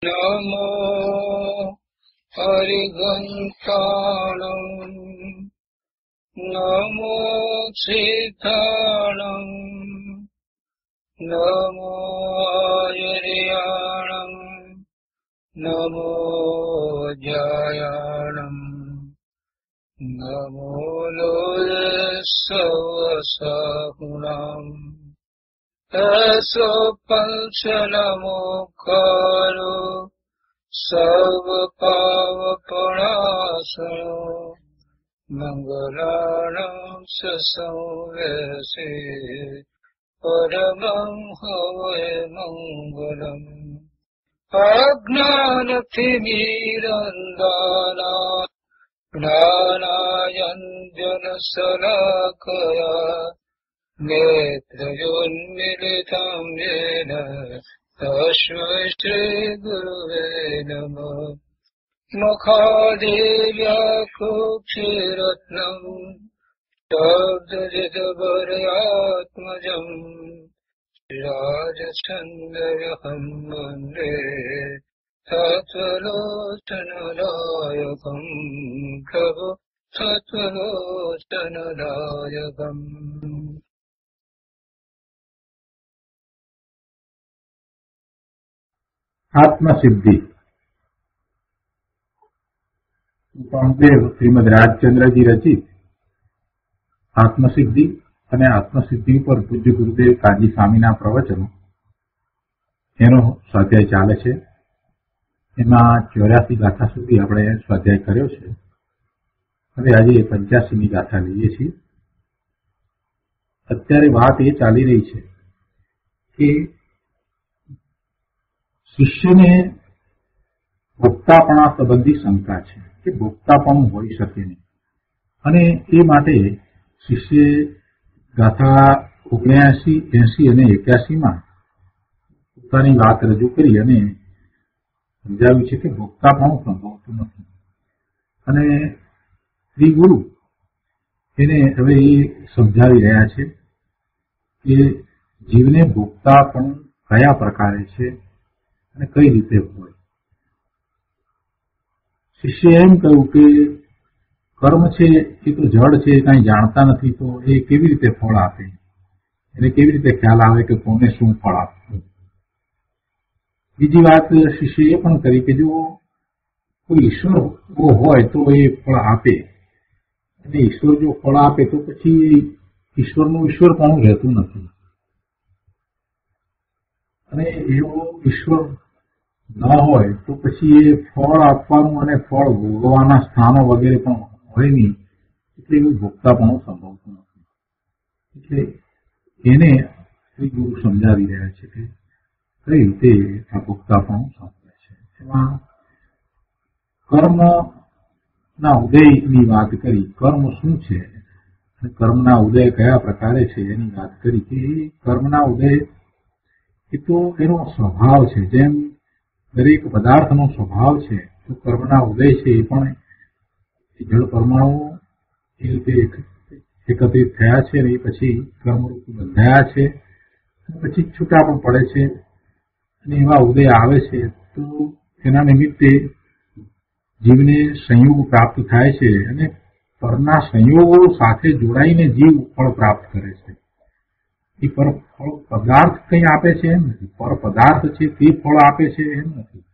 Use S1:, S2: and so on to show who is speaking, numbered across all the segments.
S1: નમો હરિઘંટાણં નમો શ્રીથાણં નમો આયર્યાણં નમો જયાણં નમો લોલસવસાહુણાં એસો પંચનમોકારો સર્વપાવપણાસનો મંગલાણં સંવેસે પરમં હવૈ મંગલમ અજ્ઞાનતિમિરંધાના જ્ઞાનાંજનશલાકયા નેત્રયોન્મિલિतं येन તસ્मै શ્રીગુરવે નમઃ મુખાદિવ્યાકુક્ષિરત્નં શબ્દજિતભર્યાત્મજં રાજચંદ્રહં વन्दે તત્વલોચનદાયકં પ્રભુ તત્વલોચનદાયકં.
S2: આત્મસિદ્ધિ. પંદેવ શ્રીમદ રાજચંદ્રજી રચિત આત્મસિદ્ધિ અને આત્મસિદ્ધિ પર પૂજ્ય ગુરુદેવ કાજી સ્વામીના પ્રવચનો એનો સ્વાધ્યાય ચાલે છે. એમાં 84 ગાથા સુધી આપણે સ્વાધ્યાય કર્યો છે. હવે આજે 85મી ગાથા લઈએ છીએ. અત્યારે વાત એ ચાલી રહી છે કે શિષ્યને ભોક્તાપણા સંબંધી શંકા છે કે ભોક્તાપણું હોઈ શકે નહીં, અને એ માટે શિષ્યે ગાથા 79, 80 અને 81માં પોતાની વાત રજૂ કરી અને સમજાવ્યું છે કે ભોક્તાપણું સંભવતું નથી. અને શ્રી ગુરુ એને હવે એ સમજાવી રહ્યા છે કે જીવને ભોક્તાપણું કયા પ્રકારે છે અને કઈ રીતે હોય. શિષ્ય એમ કહ્યું કે કર્મ છે એ તો જડ છે, કાંઈ જાણતા નથી, તો એ કેવી રીતે ફળ આપે, એને કેવી રીતે ખ્યાલ આવે કે કોને શું ફળ આપવું. બીજી વાત શિષ્ય એ પણ કરી કે જો કોઈ ઈશ્વર હોય તો એ ફળ આપે, અને ઈશ્વર જો ફળ આપે તો પછી ઈશ્વરનું ઈશ્વર પણ રહેતું નથી, અને એવો ઈશ્વર ન હોય તો પછી એ ફળ આપવાનું અને ફળ ભોગવવાના સ્થાનો વગેરે પણ હોય નહીં, એટલે એવું ભોગતાપણું સંભવતું નથી. એટલે એને શ્રી ગુરુ સમજાવી રહ્યા છે કે કઈ રીતે આ ભોગતાપણું સંભવે છે. એમાં કર્મના ઉદયની વાત કરી, કર્મ શું છે અને કર્મના ઉદય કયા પ્રકારે છે એની વાત કરી કે કર્મના ઉદય એ તો એનો સ્વભાવ છે. જેમ દરેક પદાર્થનો સ્વભાવ છે, તો કર્મના ઉદય છે એ પણ જળ પરમાણુ એ રીતે એકત્રિત થયા છે અને એ પછી કર્મરૂપ બંધાયા છે, પછી છૂટા પણ પડે છે, અને એવા ઉદય આવે છે તો તેના નિમિત્તે જીવને સંયોગ પ્રાપ્ત થાય છે, અને પરના સંયોગો સાથે જોડાઈને જીવ ફળ પ્રાપ્ત કરે છે. એ ફળ પદાર્થ કંઈ આપે છે એમ નથી, પર પદાર્થ છે તે ફળ આપે છે એમ નથી,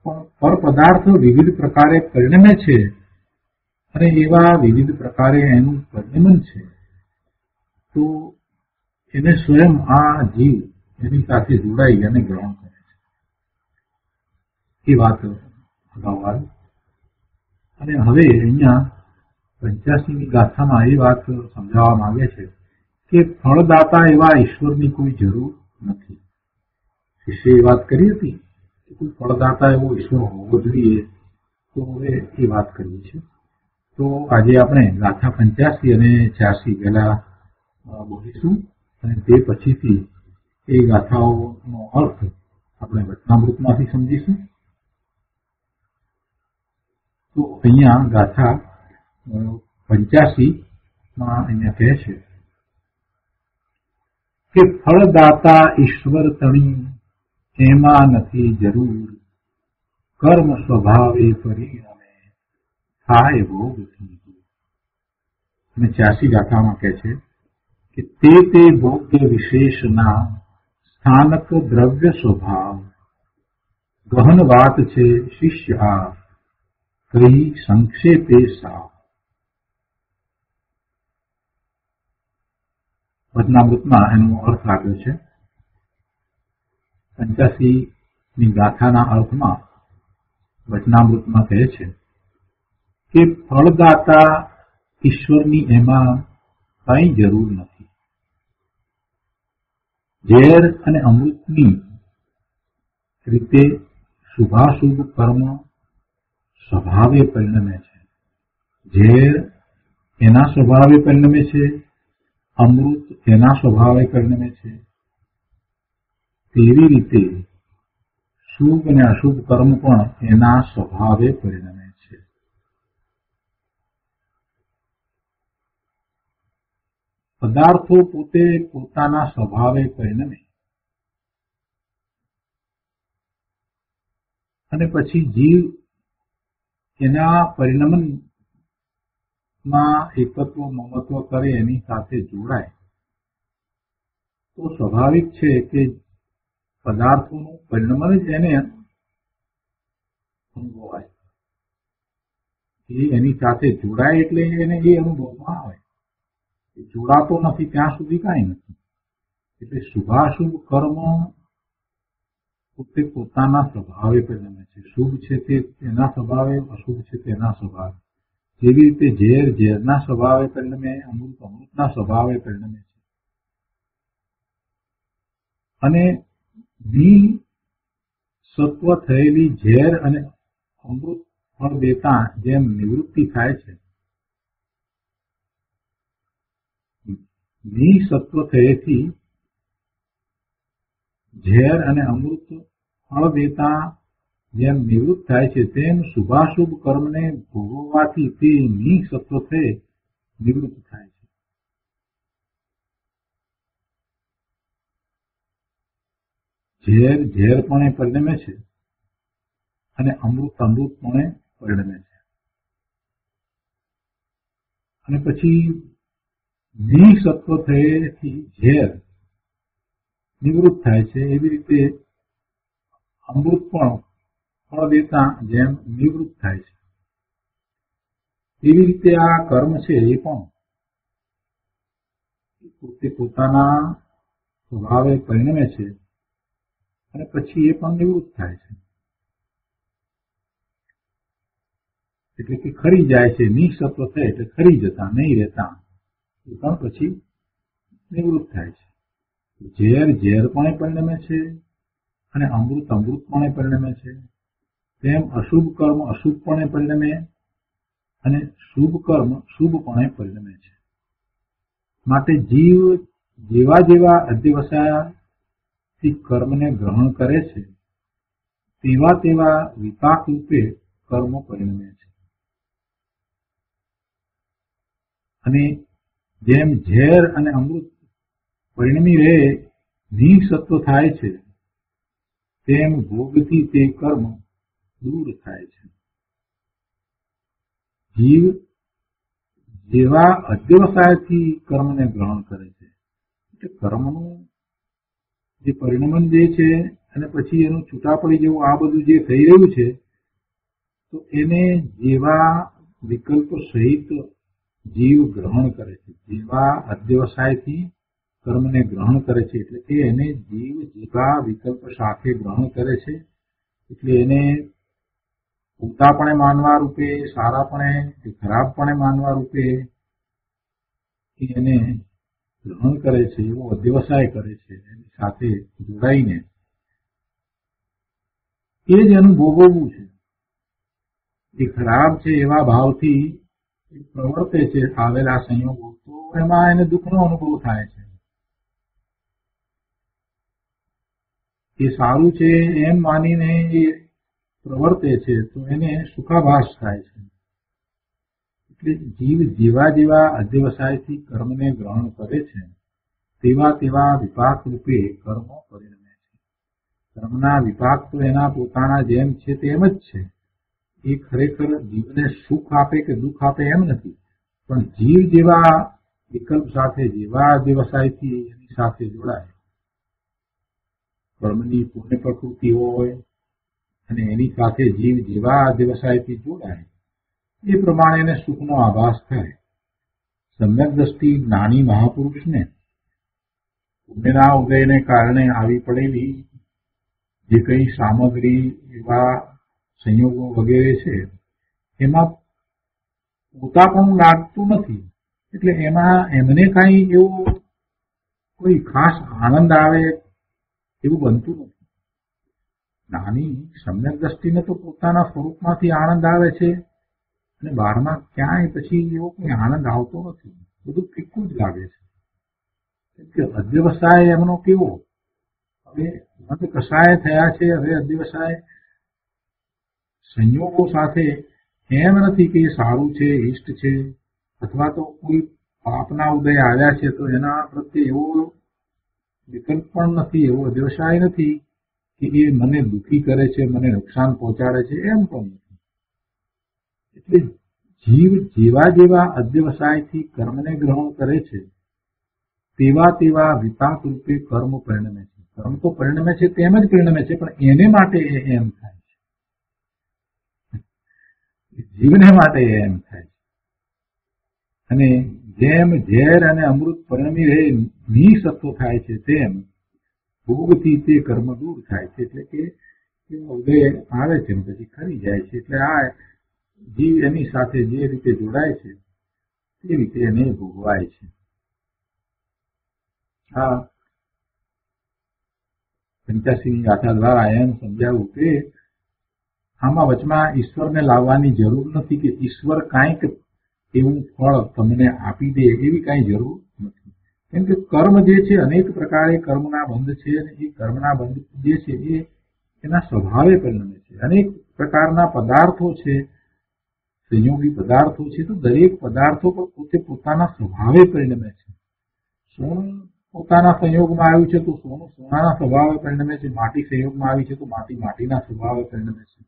S2: પણ પર પદાર્થ વિવિધ પ્રકારે પરિણમે છે, અને એવા વિવિધ પ્રકારે એનું પરિણમન છે, તો એને સ્વયં આ જીવ એની સાથે જોડાઈ અને ગ્રહણ કરે છે. એ વાત અગાઉ આવી. અને હવે અહીંયા 85મી ગાથામાં એ વાત સમજાવવા માંગે છે કે ફળદાતા એવા ઈશ્વરની કોઈ જરૂર નથી. શિષ્યએ વાત કરી હતી કે કોઈ ફળદાતા એવો ઈશ્વર હોવો જોઈએ, તો હવે એ વાત કરીએ છીએ. તો આજે આપણે ગાથા 85 અને 86 પહેલા બોલીશું, અને તે પછીથી એ ગાથાઓનો અર્થ આપણે વચનામૃતમાંથી સમજીશું. તો અહીંયા ગાથા 85માં અહીંયા કહે છે કે ફળદાતા ઈશ્વર તણી એમાં નથી જરૂર, કર્મ સ્વભાવે પરિણમે થાય ભોગથી. અને 86 ગાથામાં કહે છે કે તે ભોગ્ય વિશેષના સ્થાનક દ્રવ્ય સ્વભાવ ગહન વાત છે શિષ્ય આ કહી સંક્ષેપે સા. વચનામૃતમાં એનો અર્થ આપ્યો છે. 85ની ગાથાના અર્થમાં વચનામૃતમાં કહે છે કે ફળદાતા ઈશ્વરની એમાં કઈ જરૂર નથી. ઝેર અને અમૃતની રીતે શુભાશુભ કર્મ સ્વભાવે પરિણમે છે. ઝેર એના સ્વભાવે પરિણમે છે, અમૃત એના સ્વભાવે પરિણમે છે. તેવી રીતે શુભ અને અશુભ કર્મ પણ એના સ્વભાવે પરિણમે છે. પદાર્થો પોતે પોતાના સ્વભાવે પરિણમે અને પછી જીવ એના પરિણમનમાં એકત્વ મમત્વ કરે, એની સાથે જોડાય, તો સ્વાભાવિક છે કે પદાર્થોનું પરિણમન જ એને અનુભવાય. એની સાથે જોડાય એટલે એને એ અનુભવમાં આવે. જોડાતો નથી ત્યાં સુધી કાંઈ નથી. એટલે શુભાશુભ કર્મ પોતે પોતાના સ્વભાવે પરિણમે છે. શુભ છે તે એના સ્વભાવે, અશુભ છે તેના સ્વભાવે. જેવી રીતે ઝેર ઝેરના સ્વભાવે પરિણમે, અમૃત અમૃતના સ્વભાવે પરિણમે છે. અને સત્વ થયેલી ઝેર અને અમૃત ફળ દેતા જેમ નિવૃત્તિ થાય છે, નિસત્વ થયેથી ઝેર અને અમૃત ફળ દેતા જેમ નિવૃત્ત થાય છે, તેમ શુભાશુભ કર્મને ભોગવવાથી તે નિસત્વ થયે નિવૃત્ત થાય છે. ઝેર ઝેરપણે પરિણમે છે અને અમૃત અમૃતપણે પરિણમે છે. અને પછી નિસત્વ થયેથી ઝેર નિવૃત્ત થાય છે, એવી રીતે અમૃત પણ ફળ દેતા જેમ નિવૃત્ત થાય છે. એવી રીતે આ કર્મ છે એ પણ પોતે પોતાના સ્વભાવે પરિણમે છે અને પછી એ પણ નિવૃત્ત થાય છે. એટલે કે ખરી જાય છે. નિસત્વ થાય એટલે ખરી જતા, નહીં રહેતા, એ પણ પછી નિવૃત્ત થાય છે. ઝેર ઝેરપણે પરિણમે છે અને અમૃત અમૃતપણે પરિણમે છે. તેમ અશુભ કર્મ અશુભપણે પરિણમે અને શુભ કર્મ શુભપણે પરિણમે છે. માટે જીવ જેવા જેવા અધ્યવસાયથી કર્મને ગ્રહણ કરે છે, તેવા તેવા વિપાક રૂપે કર્મ પરિણમે છે. અને જેમ ઝેર અને અમૃત પરિણમી રહે નિસત્વ થાય છે, તેમ ભોગથી તે કર્મ દૂર થાય છે. જીવ જેવા અધ્યવસાયથી કર્મને ગ્રહણ કરે છે, એટલે કર્મનું જે પરિણમન જે છે અને પછી એનું છૂટા પડી જેવું આ બધું જે થઈ રહ્યું છે, તો એને જેવા વિકલ્પ સહિત જીવ ગ્રહણ કરે છે, જેવા અધ્યવસાયથી કર્મને ગ્રહણ કરે છે, એટલે કે એને જીવ જેવા વિકલ્પ સાથે ગ્રહણ કરે છે, એટલે એને ઉગતાપણે માનવા રૂપે, સારાપણે કે ખરાબપણે માનવા રૂપે એને ગ્રહણ કરે છે, એવો અધ્યવસાય કરે છે. એની સાથે જોડાઈને એ જ એનું ભોગવવું છે. એ ખરાબ છે એવા ભાવથી પ્રવર્તે છે આવેલા સંયોગો, તો એમાં એને દુઃખનો અનુભવ થાય છે. એ સારું છે એમ માનીને એ પ્રવર્તે છે તો એને સુખાભાસ થાય છે. એટલે જીવ જેવા જેવા અધ્યવસાયથી કર્મને ગ્રહણ કરે છે, તેવા તેવા વિપાક રૂપે કર્મ પરિણમે છે. કર્મના વિપાક તો એના પોતાના જેમ છે તેમ જ છે. એ ખરેખર જીવને સુખ આપે કે દુઃખ આપે એમ નથી, પણ જીવ જેવા વિકલ્પ સાથે, જેવા વ્યવસાયથી એની સાથે જોડાય, કર્મની પુણ્ય પ્રકૃતિ હોય અને એની સાથે જીવ જેવા વ્યવસાયથી જોડાય એ પ્રમાણે એને સુખનો આભાસ થાય. સમ્યક દ્રષ્ટિ જ્ઞાની મહાપુરુષને પુણ્યના ઉદયને કારણે આવી પડેલી જે કઈ સામગ્રી, એવા સંયોગો વગેરે છે, એમાં પોતાપણું લાગતું નથી. એટલે એમાં એમને કઈ એવો કોઈ ખાસ આનંદ આવે એવું બનતું નથી. જ્ઞાની સમ્યક દ્રષ્ટિને તો પોતાના સ્વરૂપમાંથી આનંદ આવે છે, અને બહારમાં ક્યાંય પછી એવો કોઈ આનંદ આવતો નથી. બધું ફીકું જ લાગે છે. કેમ કે અધ્યવસાય એમનો કેવો, હવે મત કસાય થયા છે. હવે અધ્યવસાય સંયોગો સાથે એમ નથી કે એ સારું છે, ઇષ્ટ છે, અથવા તો કોઈ પાપના ઉદય આવ્યા છે તો એના પ્રત્યે એવો વિકલ્પ પણ નથી, એવો અધ્યવસાય નથી કે એ મને દુઃખી કરે છે, મને નુકસાન પહોંચાડે છે, એમ પણ નથી. એટલે જીવ જેવા જેવા અધ્યવસાયથી કર્મને ગ્રહણ કરે છે તેવા તેવા વિપાક રૂપે કર્મ પરિણમે છે. કર્મ તો પરિણમે છે તેમ જ પરિણમે છે, પણ એને માટે એમ થાય છે, જીવને માટે એમ થાય છે. અને જેમ ઝેર અને અમૃત પરિણમી રહે નિસત્વ થાય છે, તેમ ભોગથી તે કર્મ દૂર થાય છે. એટલે કે ઉદય આવે છે ને પછી ખરી જાય છે. એટલે આ જીવ એની સાથે જે રીતે જોડાય છે તે રીતે એને ભોગવાય છે. આ 85મી ગાથા દ્વારા એમ સમજાવ્યું કે આમાં વચમાં ઈશ્વરને લાવવાની જરૂર નથી, કે ઈશ્વર કાંઈક એવું ફળ તમને આપી દે એવી કાંઈ જરૂર નથી. કેમ કે કર્મ જે છે અનેક પ્રકારે કર્મના બંધ છે, અને એ કર્મના બંધ જે છે એ એના સ્વભાવે પરિણમે છે. અનેક પ્રકારના પદાર્થો છે, સંયોગી પદાર્થો છે, તો દરેક પદાર્થો પર પોતે પોતાના સ્વભાવે પરિણમે છે. સોનું પોતાના સંયોગમાં આવ્યું છે તો સોનું સોનાના સ્વભાવે પરિણમે છે. માટી સંયોગમાં આવી છે તો માટી માટીના સ્વભાવે પરિણમે છે.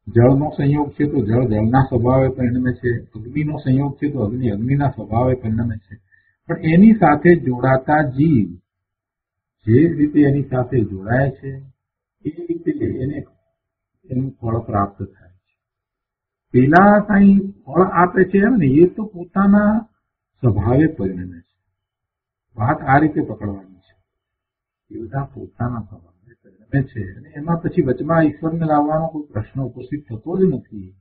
S2: જળનો સંયોગ છે તો જળ જળના સ્વભાવે પરિણમે છે. અગ્નિનો સંયોગ છે તો અગ્નિ અગ્નિના સ્વભાવે પરિણમે છે. પણ એની સાથે જોડાતા જીવ જે રીતે એની સાથે જોડાય છે એ રીતે એને એનું ફળ પ્રાપ્ત થાય છે. પેલા કઈ ફળ આપે છે એમ ને, એ તો પોતાના સ્વભાવે પરિણમે છે. વાત આ રીતે પકડવાની છે. એ બધા પોતાના સ્વભાવે પરિણમે છે, અને એમાં પછી વચમાં ઈશ્વરને લાવવાનો કોઈ પ્રશ્ન ઉપસ્થિત થતો જ નથી.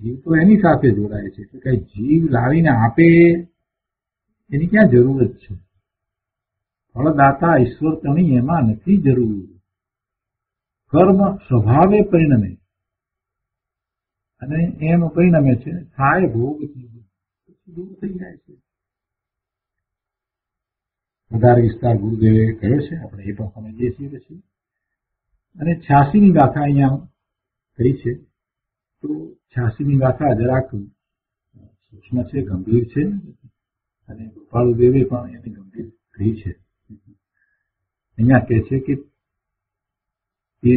S2: જીવ તો એની સાથે જોડાય છે. એટલે કઈ જીવ લાવીને આપે એની ક્યાં જરૂરત છે? ફળદાતા ઈશ્વર તણી એમાં નથી જરૂર. કર્મ સ્વભાવે પરિણમે અને એમ પરિણમે છે, થાય ભોગ દૂર થઈ જાય છે. વધારે વિસ્તાર ગુરુદેવે કહ્યો છે, આપણે એ પણ સમજીએ છીએ પછી. અને 86મી ગાથા અહીંયા કહી છે. તો 86મી ગાથા જરાક સૂક્ષ્મ છે, ગંભીર છે, અને ગોપાળદેવે પણ એને ગંભીર કહી છે. અહીંયા કહે છે કે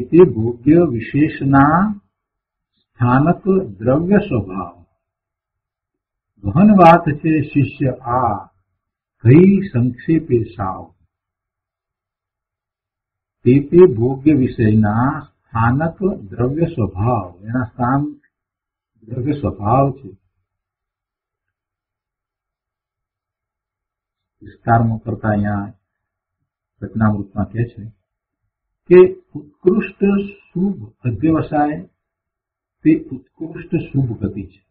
S2: તે ભોગ્ય વિશેષના સ્થાનક દ્રવ્ય સ્વભાવ ગહન વાત છે શિષ્ય આ કઈ સંક્ષેપે સાવ. તે ભોગ્ય વિષયના સ્થાનક દ્રવ્ય સ્વભાવ, એના સ્થાન દ્રવ્ય સ્વભાવ છે. વિસ્તારમાં કરતા અહીંયા રત્નામૃતમાં કહે છે કે ઉત્કૃષ્ટ શુભ અધ્યવસાય તે ઉત્કૃષ્ટ શુભ ગતિ છે.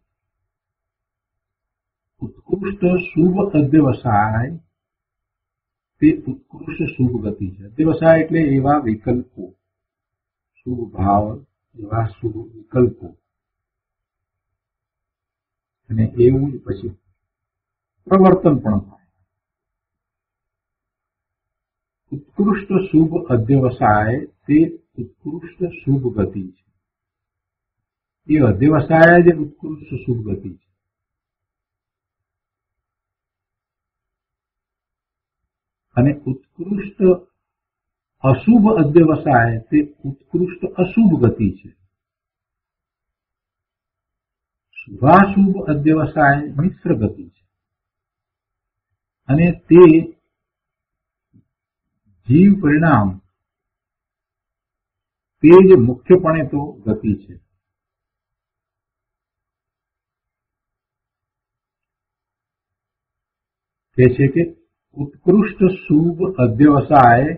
S2: ઉત્કૃષ્ટ શુભ અધ્યવસાય તે ઉત્કૃષ્ટ શુભ ગતિ છે. અધ્યવસાય એટલે એવા વિકલ્પો, શુભ ભાવ, એવા શુભ વિકલ્પો, અને એવું જ પછી પ્રવર્તન પણ થાય. ઉત્કૃષ્ટ શુભ અધ્યવસાય તે ઉત્કૃષ્ટ શુભ ગતિ છે. એ અધ્યવસાય જ ઉત્કૃષ્ટ શુભ ગતિ છે. અને ઉત્કૃષ્ટ અશુભ અધ્યવસાય તે ઉત્કૃષ્ટ અશુભ ગતિ છે. શુભાશુભ અધ્યવસાય મિશ્ર ગતિ છે અને તે જીવ પરિણામ તે જ મુખ્યપણે તો ગતિ છે. કહે છે કે ઉત્કૃષ્ટ શુભ અધ્યવસાય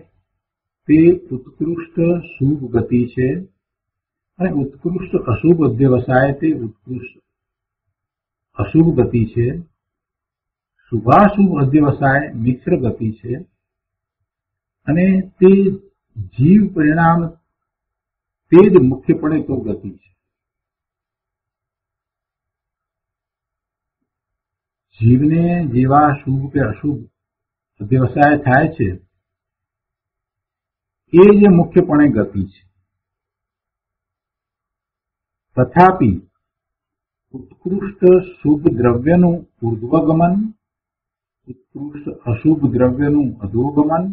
S2: તે ઉત્કૃષ્ટ શુભ ગતિ છે અને ઉત્કૃષ્ટ અશુભ અધ્યવસાય તે ઉત્કૃષ્ટ અશુભ ગતિ છે. શુભાશુભ અધ્યવસાય મિશ્ર ગતિ છે અને તે જીવ પરિણામ તે જ મુખ્યપણે તો ગતિ છે. જીવને જેવા શુભ કે અશુભ અધ્યવસાય થાય છે એ જ મુખ્યપણે ગતિ છે. તથાપિ ઉત્કૃષ્ટ શુભ દ્રવ્યનું ઉર્ધ્વગમન, ઉત્કૃષ્ટ અશુભ દ્રવ્યનું અધોગમન,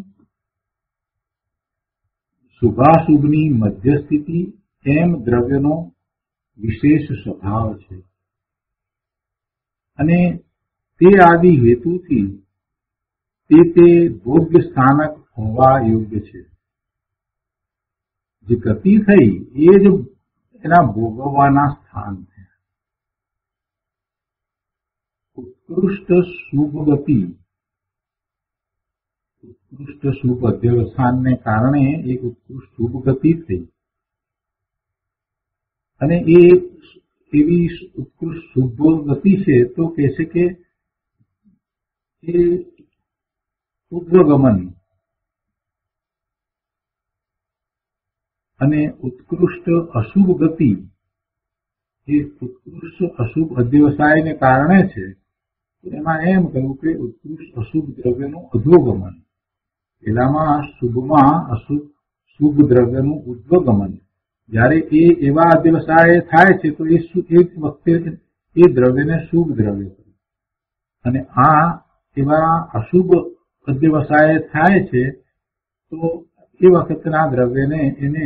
S2: શુભાશુભની મધ્યસ્થિતિ એમ દ્રવ્યનો વિશેષ સ્વભાવ છે અને તે આદિ હેતુથી તે ભોગ્ય સ્થાનક હોવા યોગ્ય છે. જે ગતિ થઈ એ જ એના ભોગવવાના સ્થાન છે. ઉત્કૃષ્ટ શુભ ગતિ, ઉત્કૃષ્ટ શુભ અધ્યવસાનને કારણે એક ઉત્કૃષ્ટ શુભ ગતિ થઈ અને એ એવી ઉત્કૃષ્ટ શુભ ગતિ છે તો કહે છે કે એ ઉર્ધ્વગમન અને ઉત્કૃષ્ટ અશુભ ગતિ એ ઉત્કૃષ્ટ અશુભ અધ્યવસાયને કારણે છે. એમાં એમ કહ્યું કે ઉત્કૃષ્ટ અશુભ દ્રવ્યનું અધોગમન, પેલામાં શુભમાં અશુભ શુભ દ્રવ્યનું ઉર્ધ્વગમન. જ્યારે એ એવા અધ્યવસાય થાય છે તો એ વખતે એ દ્રવ્યને શુભ દ્રવ્ય કહ્યું અને આ એવા અશુભ અધ્યવસાય થાય છે તો એ વખતના દ્રવ્યને એને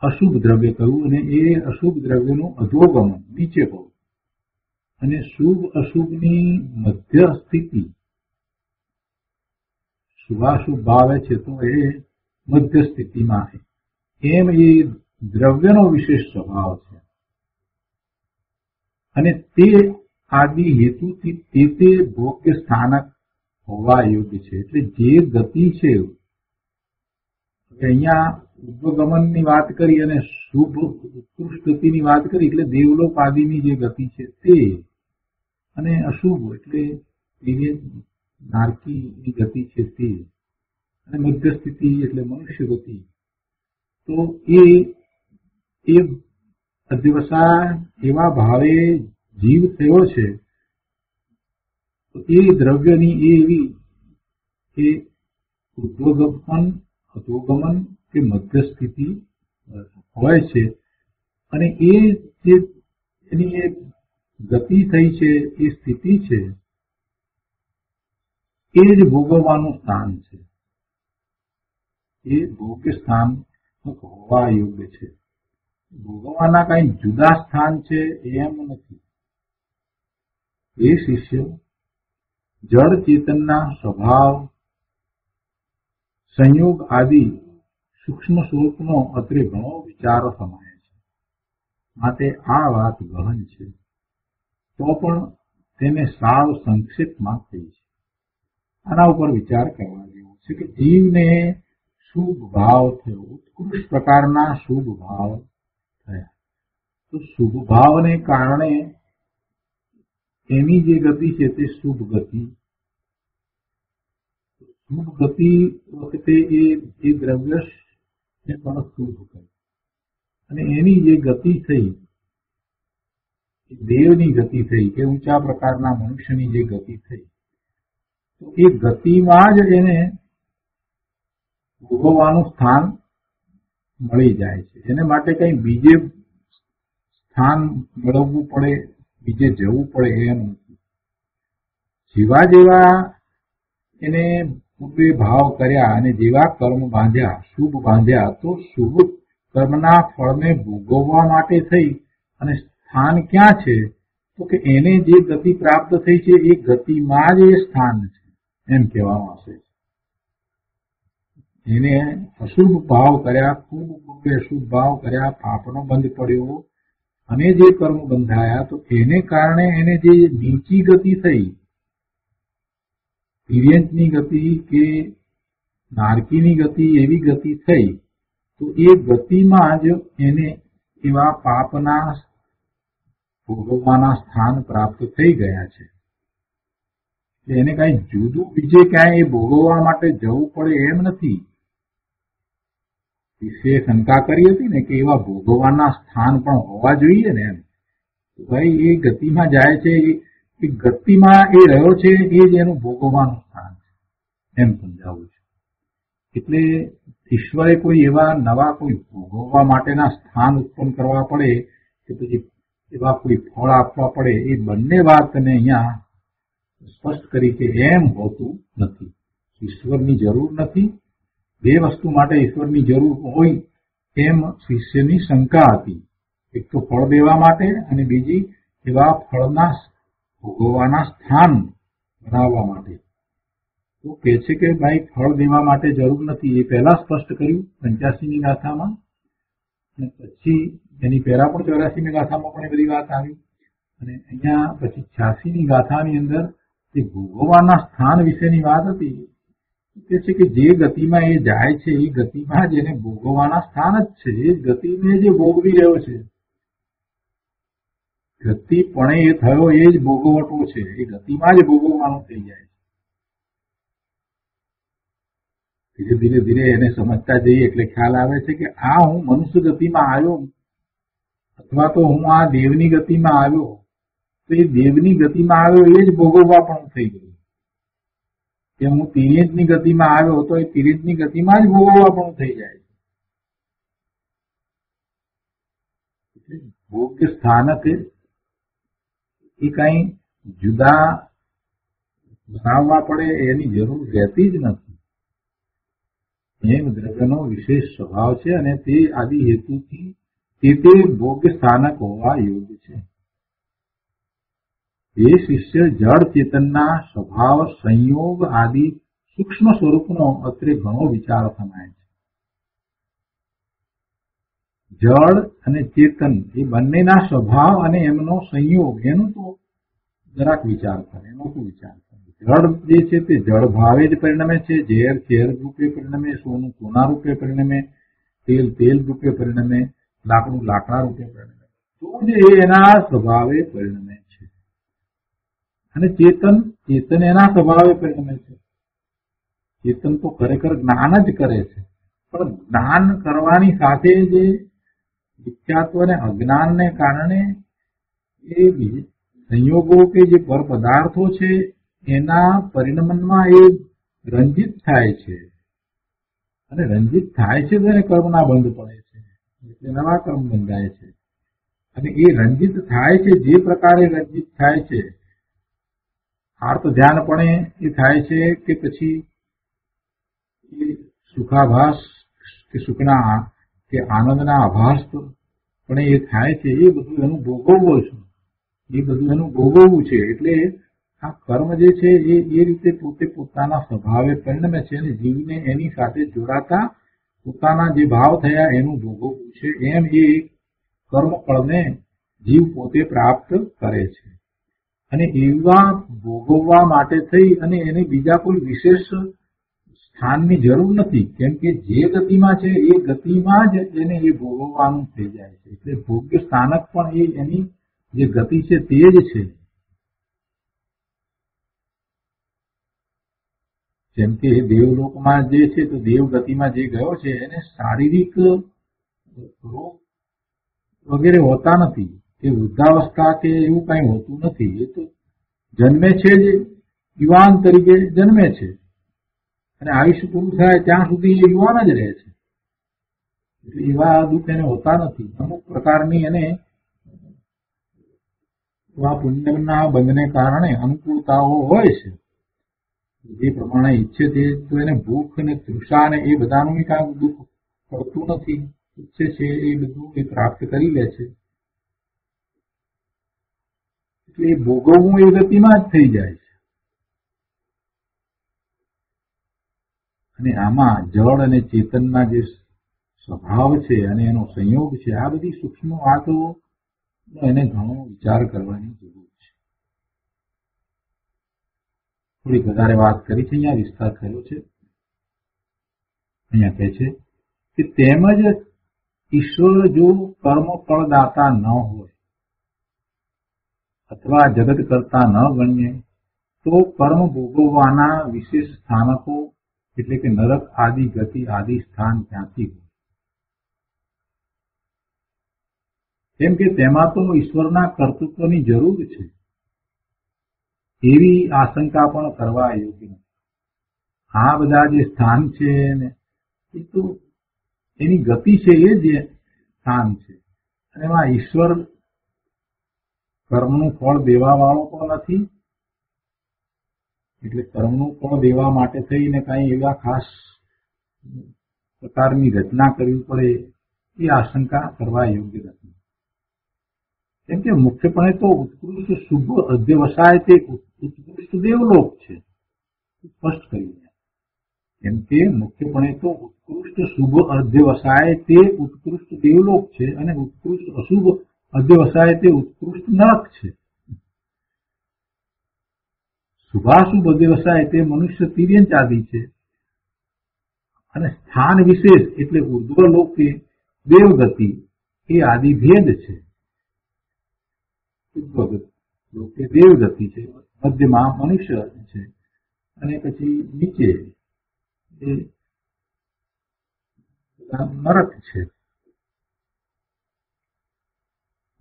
S2: અશુભ દ્રવ્ય કહ્યું અને એ અશુભ દ્રવ્યનું અધોગમન નીચે કહ્યું અને શુભ અશુભની મધ્ય સ્થિતિ, શુભાશુભ ભાવે છે તો એ મધ્ય સ્થિતિમાં એમ એ દ્રવ્યનો વિશેષ સ્વભાવ છે અને તે આદિ હેતુથી તે ભોગ્ય સ્થાનક હોવા યોગ્ય છે. એટલે જે ગતિ છે અહીંયા ઉર્ધ્વગમનની વાત કરી અને શુભ ઉત્કૃષ્ટ ગતિની વાત કરી એટલે દેવલોક આદિની જે ગતિ છે તે અને અશુભ એટલે નારકીની ગતિ છે તે અને મધ્ય સ્થિતિ એટલે મનુષ્ય ગતિ. તો એ અધ્યવસાય એવા ભાવે જીવ થયો છે તો એ દ્રવ્યની એવી એ ઉર્ધ્વગમન, અધોગમન કે મધ્ય સ્થિતિ હોય છે અને એ જે એની એક ગતિ થઈ છે એ સ્થિતિ છે એ જ ભોગવવાનું સ્થાન છે. એ ભોગ્ય સ્થાન હોવા યોગ્ય છે. ભોગવવાના કઈ જુદા સ્થાન છે એમ નથી. એ શિષ્ય જળ ચેતનના સ્વભાવ, સંયોગ આદિ સૂક્ષ્મ સ્વરૂપનો અત્રે ઘણો વિચારો સમાય છે. માટે આ વાત ગહન છે તો પણ તેને સાવ સંક્ષેપમાં થઈ છે. આના ઉપર વિચાર કરવા જેવો છે કે જીવને શુભ ભાવ થયો, ઉત્કૃષ્ટ પ્રકારના શુભ ભાવ થયા. તો શુભ ભાવને કારણે એની જે ગતિ છે તે શુભ ગતિ. શુભ ગતિ વખતે એ દ્રવ્ય ને પણ શુભ કહ્યું અને એની જે ગતિ થઈ એ દેવની ગતિ થઈ કે ઊંચા પ્રકારના મનુષ્યની જે ગતિ થઈ તો એ ગતિમાં જ એને ભોગવવાનું સ્થાન મળી જાય છે. એને માટે કઈ બીજે સ્થાન મેળવવું પડે, બીજે જવું પડે એમ નથી. જેવા જેવા એને પૂર્વે ભાવ કર્યા અને જેવા કર્મ બાંધ્યા, શુભ બાંધ્યા, તો શુભ કર્મના ફળને ભોગવવા માટે થઈ અને સ્થાન ક્યાં છે? તો કે એને જે ગતિ પ્રાપ્ત થઈ છે એ ગતિમાં જ એ સ્થાન છે, એમ કહેવામાં આવશે. એને અશુભ ભાવ કર્યા, ખૂબ પૂર્વે અશુભ ભાવ કર્યા, પાપનો બંધ પડ્યો અને જે કર્મ બંધાયા, તો એને કારણે એને જે નીચી ગતિ થઈ, તિર્યંકની ગતિ કે નારકીની ગતિ, એવી ગતિ થઈ, તો એ ગતિમાં જ એને એવા પાપના ભોગવવાના સ્થાન પ્રાપ્ત થઈ ગયા છે. એને કઈ જુદું બીજે ક્યાંય એ ભોગવવા માટે જવું પડે એમ નથી. વિશે શંકા કરી હતી ને કે એવા ભોગવવાના સ્થાન પણ હોવા જોઈએ ને એમ. ભાઈ એ ગતિમાં જાય છે, એ ગતિમાં એ રહ્યો છે, એ જ એનું ભોગવવાનું સ્થાન છે, એમ સમજાવું છે. એટલે ઈશ્વરે કોઈ એવા નવા કોઈ ભોગવવા માટેના સ્થાન ઉત્પન્ન કરવા પડે કે પછી એવા કોઈ ફળ આપવા પડે, એ બંને વાતને અહીંયા સ્પષ્ટ કરી કે એમ હોતું નથી. ઈશ્વરની જરૂર નથી. બે વસ્તુ માટે ઈશ્વરની જરૂર હોય એમ શિષ્યની શંકા હતી. એક તો ફળ દેવા માટે અને બીજી એવા ફળના ભોગવવાના સ્થાન બનાવવા માટે. તો કહે છે કે ભાઈ ફળ દેવા માટે જરૂર નથી, એ પહેલા સ્પષ્ટ કર્યું 85મી ગાથામાં, અને પછી એની પહેલા પણ 84મી ગાથામાં પણ એ બધી વાત આવી. અને અહીંયા પછી 86મી ગાથાની અંદર જે ભોગવવાના સ્થાન વિશેની વાત હતી. કે છે કે જે ગતિમાં એ જાય છે એ ગતિમાં જ એને ભોગવવાના સ્થાન જ છે, એ ગતિને જે ભોગવી રહ્યો છે. ગતિ પણ એ થયો એ જ ભોગવટો છે, એ ગતિમાં જ ભોગવવાનું થઈ જાય છે. ધીરે ધીરે એને સમજતા જઈએ એટલે ખ્યાલ આવે છે કે આ હું મનુષ્ય ગતિમાં આવ્યો અથવા તો હું આ દેવની ગતિમાં આવ્યો, તો એ દેવની ગતિમાં આવ્યો એ જ ભોગવવા પણ થઈ ગયું. કે હું તિર્યંકની ગતિમાં આવ્યો તો એ તિર્યંકની ગતિમાં જ ભોગવવા પણ થઈ જાય છે. ભોગ્ય સ્થાનક એ કઈ જુદા બનાવવા પડે એની જરૂર રહેતી જ નથી. એમ દ્રવ્યનો વિશેષ સ્વભાવ છે અને તે આદિ હેતુથી તે ભોગ્ય સ્થાનક હોવા યોગ્ય છે. એ શિષ્ય જળ ચેતનના સ્વભાવ સંયોગ આદિ સૂક્ષ્મ સ્વરૂપનો અત્રે ઘણો વિચાર સમાય છે. જળ અને ચેતન એ બંનેના સ્વભાવ અને એમનો સંયોગ, એનું તો જરાક વિચાર કરે, એનો શું વિચાર કરે? જળ જે છે તે જળ ભાવે જ પરિણમે છે, ઝેર ઝેર રૂપે પરિણમે, સોનું સોના રૂપે પરિણમે, તેલ તેલ રૂપે પરિણમે, લાકડું લાકડા રૂપે પરિણમે, તો જ એના સ્વભાવે પરિણમે છે. અને ચેતન ચેતન એના સ્વભાવે પરિણમે છે. ચેતન તો ખરેખર જ્ઞાન જ કરે છે, પણ જ્ઞાન કરવાની સાથે જે મિથ્યાત્વ અને અજ્ઞાનને કારણે એ સંયોગો કે જે પર પદાર્થો છે એના પરિણમનમાં એ રંજિત થાય છે. અને રંજિત થાય છે તો એને કર્મના બંધ પડે છે, એટલે નવા કર્મ બંધાય છે. અને એ રંજિત થાય છે જે પ્રકારે રંજિત થાય છે, આર્ત ધ્યાનપણે એ થાય છે કે પછી એ સુખાભાસ કે સુખના કે આનંદના આભાસ પણ એ થાય છે, એ બધું એનું ભોગવવું છે, એ બધું એનું ભોગવવું છે. એટલે આ કર્મ જે છે એ રીતે પોતે પોતાના સ્વભાવે પરિણમે છે અને જીવને એની સાથે જોડાતા પોતાના જે ભાવ થયા એનું ભોગવવું છે. એમ એ કર્મ ફળને જીવ પોતે પ્રાપ્ત કરે છે. અને એવા ભોગવવા માટે થઈ અને એને બીજા કોઈ વિશેષ સ્થાનની જરૂર નથી, કેમ કે જે ગતિમાં છે એ ગતિમાં જ એને એ ભોગવવાનું થઈ જાય છે. એટલે ભોગ્ય સ્થાનક પણ એ એની જે ગતિ છે તે જ છે. જેમ કે દેવલોકમાં જે છે તો દેવ ગતિમાં જે ગયો છે એને શારીરિક રોગ વગેરે હોતા નથી, કે વૃદ્ધાવસ્થા કે એવું કઈ હોતું નથી. એ તો જન્મે છે જ યુવાન તરીકે જન્મે છે અને આયુષ્ય પૂરું થાય ત્યાં સુધી એ યુવાન જ રહે છે. એટલે એવા દુઃખ એને હોતા નથી. અમુક પ્રકારની એને એવા પુણ્યના બંધને કારણે અનુકૂળતાઓ હોય છે, જે પ્રમાણે ઈચ્છે તે તો એને ભૂખ અને તૃષા ને એ બધાનું કાંઈ દુઃખ પડતું નથી. ઈચ્છે છે એ બધું એ પ્રાપ્ત કરી લે છે. એટલે એ ભોગવવું એ ગતિમાં જ થઈ જાય છે. અને આમાં જળ અને ચેતનના જે સ્વભાવ છે અને એનો સંયોગ છે, આ બધી સૂક્ષ્મ વાતો એને ઘણો વિચાર કરવાની જરૂર છે. થોડીક વધારે વાત કરી છે, અહીંયા વિસ્તાર થયો છે. અહીંયા કહે છે કે તેમજ ઈશ્વર જો કર્મ ફળદાતા ન હોય અથવા જગત કરતા ન ગણીએ તો કર્મ ભોગવવાના વિશેષ સ્થાનકો એટલે કે નરક આદિ ગતિ આદિ સ્થાન ક્યાંથી હોય? કેમ કે તેમાં તો ઈશ્વરના કર્તૃત્વની જરૂર છે એવી આશંકા પણ કરવા યોગ્ય નથી. આ બધા જે સ્થાન છે ને એ તો એની ગતિ છે, એ જે સ્થાન છે. અને એમાં ઈશ્વર કર્મનું ફળ દેવા વાળો પણ નથી, એટલે કર્મનું ફળ દેવા માટે થઈને કઈ એવા ખાસ પ્રકારની રચના કરવી પડે એ આશંકા કરવા યોગ્ય નથી. કેમ કે મુખ્યપણે તો ઉત્કૃષ્ટ શુભ અધ્યવસાય તે ઉત્કૃષ્ટ દેવલોક છે, સ્પષ્ટ કરીને. કેમ કે મુખ્યપણે તો ઉત્કૃષ્ટ શુભ અધ્યવસાય તે ઉત્કૃષ્ટ દેવલોક છે અને ઉત્કૃષ્ટ અશુભ અધ્યવસાય તે ઉત્કૃષ્ટ નરક છે. શુભાશુભ અધ્યવસાય તે મનુષ્ય તિર્યંચ આદિ છે અને સ્થાન વિશેષ એટલે ઉર્ધ્વલોક કે દેવગતિ એ આદિ ભેદ છે. લોકે દેવગતિ છે, મધ્યમાં મનુષ્ય છે અને પછી નીચે એ નરક છે.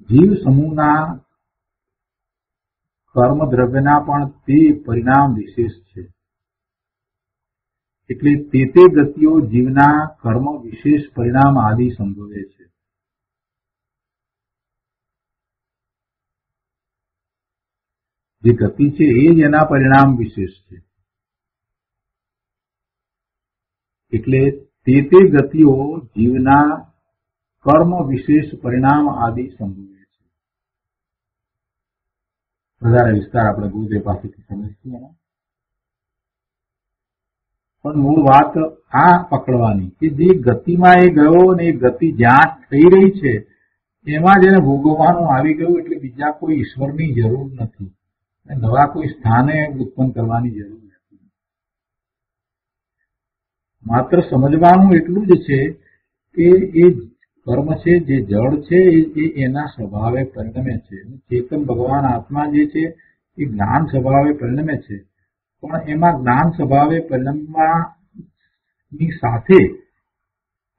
S2: જીવ સમૂહના કર્મ દ્રવ્યના પણ તે પરિણામ વિશેષ છે. એટલે તે ગતિઓ જીવના કર્મ વિશેષ પરિણામ આદિ સંભવે છે. જે ગતિ છે એ જ એના પરિણામ વિશેષ છે. એટલે તે ગતિઓ જીવના કર્મ વિશેષ પરિણામ આદિ સંભવે છે. વધારે વિસ્તાર આપણે ગુરુદેવ પાસેથી સમજીશું. પણ મૂળ વાત આ પકડવાની કે જે ગતિમાં એ ગયો અને એ ગતિ જ્યાં થઈ રહી છે એમાં જેને ભોગવવાનું આવી ગયું, એટલે બીજા કોઈ ઈશ્વરની જરૂર નથી, નવા કોઈ સ્થાને ઉત્પન્ન કરવાની જરૂર નથી. માત્ર સમજવાનું એટલું જ છે કે એ કર્મ છે, જે જળ છે એ એના સ્વભાવે પરિણમે છે. ચેતન ભગવાન આત્મા જે છે એ જ્ઞાન સ્વભાવે પરિણમે છે. પણ એમાં જ્ઞાન સ્વભાવે પરિણમવાની સાથે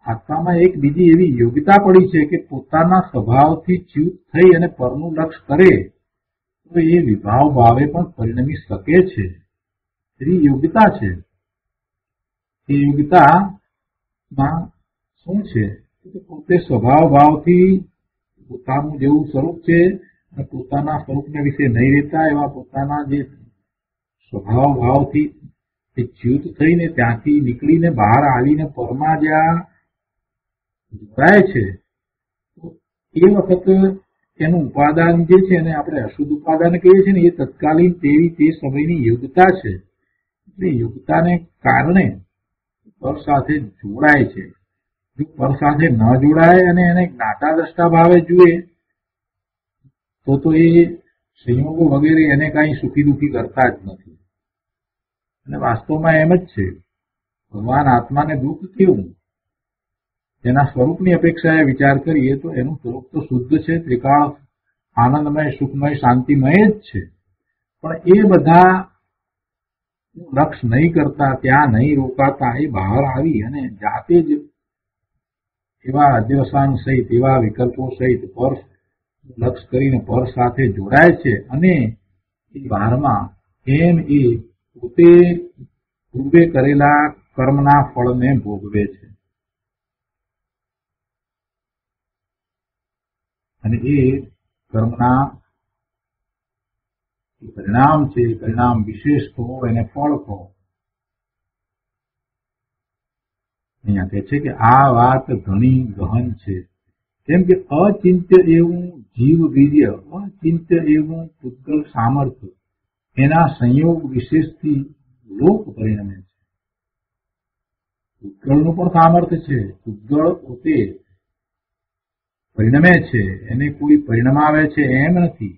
S2: આત્મામાં એક બીજી એવી યોગ્યતા પડી છે કે પોતાના સ્વભાવથી ચ્યુત થઈ અને પરનું લક્ષ કરે તો એ વિભાવ ભાવે પણ પરિણમી શકે છે. એવી યોગ્યતા છે. એ યોગ્યતામાં શું છે? પોતે સ્વભાવ ભાવથી પોતાનું જેવું સ્વરૂપ છે અને પોતાના સ્વરૂપને વિશે નહીં રહેતા એવા પોતાના જે સ્વભાવ ભાવથી ચ્યુત થઈને ત્યાંથી નીકળીને બહાર આવીને પરમાં જ્યાં જોડાય છે એ વખત એનું ઉપાદાન જે છે એને આપણે અશુદ્ધ ઉપાદાન કહીએ છીએ ને, એ તત્કાલીન તેવી તે સમયની યોગ્યતા છે. એટલે યોગ્યતાને કારણે પર સાથે જોડાય છે. જો પર સાથે ન જોડાય અને એને જ્ઞાતા દ્રષ્ટા ભાવે જુએ તો એ સંયોગો વગેરે એને કાંઈ સુખી દુઃખી કરતા જ નથી. અને વાસ્તવમાં એમ જ છે. ભગવાન આત્માને દુઃખ કેવું? તેના સ્વરૂપની અપેક્ષાએ વિચાર કરીએ તો એનું સ્વરૂપ તો શુદ્ધ છે, ત્રિકાળ આનંદમય સુખમય શાંતિમય જ છે. પણ એ બધા લક્ષ નહીં કરતા, ત્યાં નહીં રોકાતા, એ બહાર આવી અને જાતે જ એવા અધ્યવસાન સહિત એવા વિકલ્પો સહિત પર લક્ષ કરીને પર સાથે જોડાય છે અને એ બહારમાં એમ એ પોતે પૂર્વે કરેલા કર્મના ફળને ભોગવે છે. અને એ કર્મના પરિણામ છે, પરિણામ વિશેષ કહો એને ફળ કહો, અહીંયા કહે છે કે આ વાત ઘણી ગહન છે, કેમ કે અચિંત્ય એવું જીવ વીર્ય, અચિંત્ય એવું પૂતગલ સામર્થ્ય એના સંયોગ વિશેષથી લોક પરિણમે છે. પૂતગળનું પણ સામર્થ્ય છે, પૂતગળ પોતે પરિણમે છે, એને કોઈ પરિણમાવે છે એમ નથી.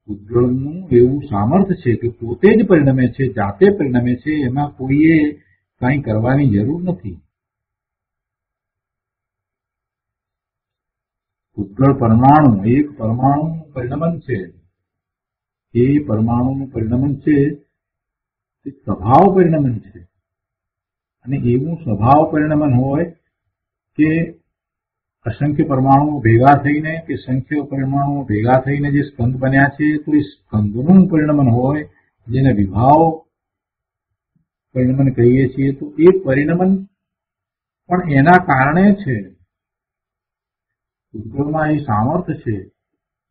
S2: પૂતગળનું એવું સામર્થ્ય છે કે પોતે જ પરિણમે છે, જાતે પરિણમે છે, એમાં કોઈએ કંઈ કરવાની જરૂર નથી. પૂતગળ પરમાણુ, એક પરમાણુનું પરિણમન છે, એ પરમાણુનું પરિણમન છે તે સ્વભાવ પરિણમન છે. અને એવું સ્વભાવ પરિણમન હોય કે અસંખ્ય પરમાણુઓ ભેગા થઈને કે સંખ્ય પરમાણુઓ ભેગા થઈને જે સ્કંદ બન્યા છે, તો એ સ્કંદનું પરિણમન હોય, જેને વિભાવ પરિણમન કહીએ છીએ. તો એ પરિણમન પણ એના કારણે છે. પૂતગળમાં એ સામર્થ્ય છે,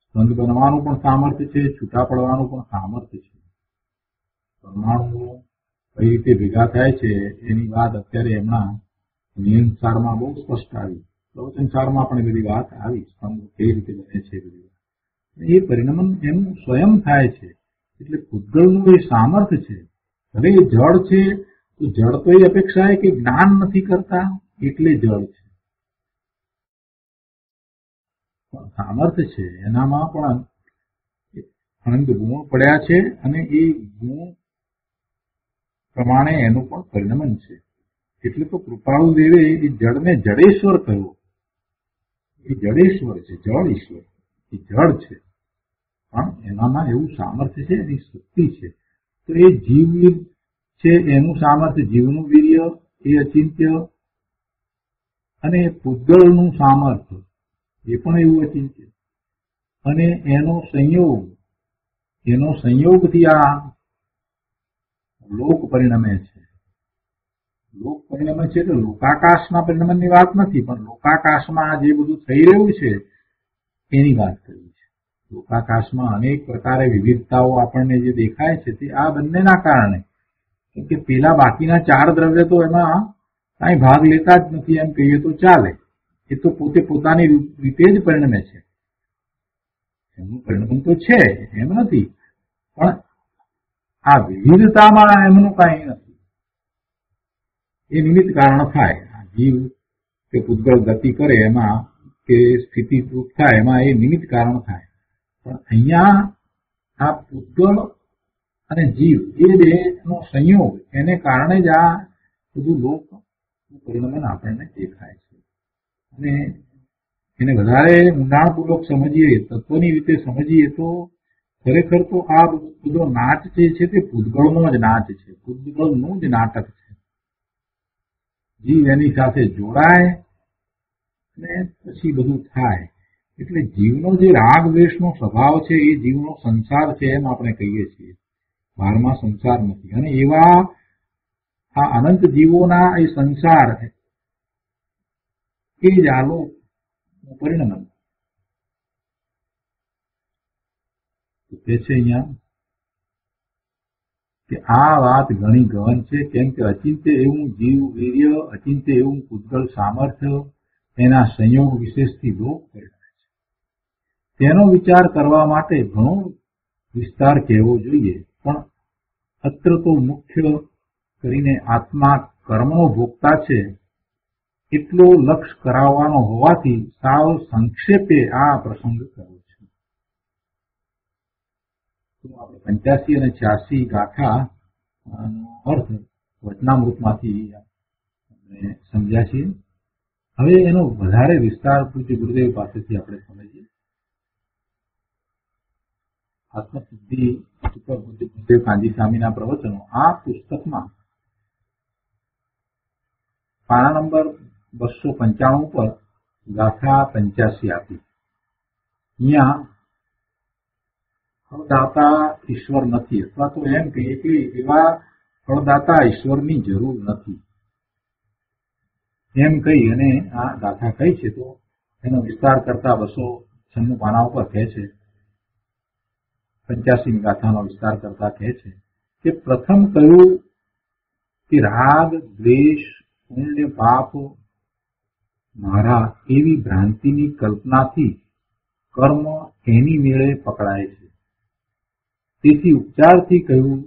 S2: સ્કંદ બનવાનું પણ સામર્થ્ય છે, છૂટા પડવાનું પણ સામર્થ્ય છે. પરમાણુઓ કઈ રીતે ભેગા થાય છે એની વાત અત્યારે એમના નિયમસારમાં બહુ સ્પષ્ટ આવી, પ્રવચનસારમાં પણ એ બધી વાત આવી, સ્કંદ કઈ રીતે બને છે બધી વાત. એ પરિણમન એનું સ્વયં થાય છે, એટલે પૂતગળનું એ સામર્થ્ય છે. હવે એ જળ છે તો જળ તો એ અપેક્ષા છે કે જ્ઞાન નથી કરતા એટલે જળ છે, સામર્થ્ય છે, એનામાં પણ અનંત ગુણ પડ્યા છે અને એ ગુણ પ્રમાણે એનું પણ પરિણમન છે. એટલે તો કૃપાળુ દેવે એ જળને જડેશ્વર કહ્યો. એ જડેશ્વર છે, જળ ઈશ્વર, એ જળ છે, પણ એનામાં એવું સામર્થ્ય છે, એની શક્તિ છે. તો એ જીવ છે, એનું સામર્થ્ય, જીવનું વીર્ય એ અચિંત્ય, અને પૂતગળનું સામર્થ્ય એ પણ એવું અચિંત્ય, અને એનો સંયોગથી આ લોક પરિણમે છે. લોક પરિણમે છે એટલે લોકાકાશના પરિણમનની વાત નથી, પણ લોકાકાશમાં જે બધું થઈ રહ્યું છે એની વાત કરી છે. લોકાકાશમાં અનેક પ્રકારે વિવિધતાઓ આપણને જે દેખાય છે તે આ બંનેના કારણે, કેમ કે પેલા બાકીના ચાર દ્રવ્ય તો એમાં કાંઈ ભાગ લેતા જ નથી એમ કહીએ તો ચાલે. એ તો પોતે પોતાની રીતે જ પરિણમે છે, એમનું પરિણમન તો છે એમ નથી, પણ આ વિવિધતામાં એમનું કાંઈ નથી. એ નિમિત્ત કારણ થાય. આ જીવ કે પૂતગળ ગતિ કરે એમાં કે સ્થિતિ થાય એમાં એ નિમિત્ત કારણ થાય. પણ અહીંયા આ પૂતગળ અને જીવ એ બેનો સંયોગ, એને કારણે જ આ બધું લોક પરિણમન આપણને દેખાય છે. અને એને વધારે ઊંડાણપૂર્વક સમજીએ, તત્વની રીતે સમજીએ તો ખરેખર તો આ બધો નાચ જે છે તે પૂતગળનો જ નાચ છે, પૂતગળનું જ નાટક છે. જીવ એની સાથે જોડાય અને પછી બધું થાય. એટલે જીવનો જે રાગ દ્વેષનો સ્વભાવ છે એ જીવનો સંસાર છે એમ આપણે કહીએ છીએ, બહારમાં સંસાર નથી. અને એવા આ અનંત જીવોના એ સંસાર એ જ આલોકનું પરિણમન કહે છે અહીંયા કે આ વાત ઘણી ગહન છે, કેમ કે અચિંત્ય એવું જીવ વીર્ય, અચિંત્ય એવું પૂતગળ સામર્થ્ય એના સંયોગ વિશેષથી લોક પરિણમે છે. તેનો વિચાર કરવા માટે ઘણો વિસ્તાર કહેવો જોઈએ, પણ અત્ર તો મુખ્ય કરીને આત્મા કર્મનો ભોગતા છે એટલો લક્ષ કરાવવાનો હોવાથી સાવ સંક્ષેપે આ પ્રસંગ કર્યો છે. તો આપણે 85 અને 86 ગાથા અર્થ વચનામૃતમાંથી આપણે સમજ્યા છીએ. હવે એનો વધારે વિસ્તાર પૂજ્ય ગુરુદેવ પાસેથી આપણે સમજીએ. આત્મસિદ્ધિ ઉપર પૂજ્ય ગુરુદેવ કાંજી સ્વામીના પ્રવચનો આ પુસ્તકમાં પાના નંબર 295 પર ગાથા 85 આપી. અહીંયા ફળદાતા ઈશ્વર નથી, અથવા તો એમ કહીએ કે એવા ફળદાતા ઈશ્વરની જરૂર નથી એમ કહી અને આ ગાથા કઈ છે. તો એનો વિસ્તાર કરતા 296 પાના ઉપર કહે છે, 85 ગાથાનો વિસ્તાર કરતા કહે છે કે પ્રથમ કહ્યું કે રાગ દ્વેષ પુણ્ય પાપ મારા એવી ભ્રાંતિની કલ્પનાથી કર્મ એની મેળે પકડાય છે. તેથી ઉપચારથી કહ્યું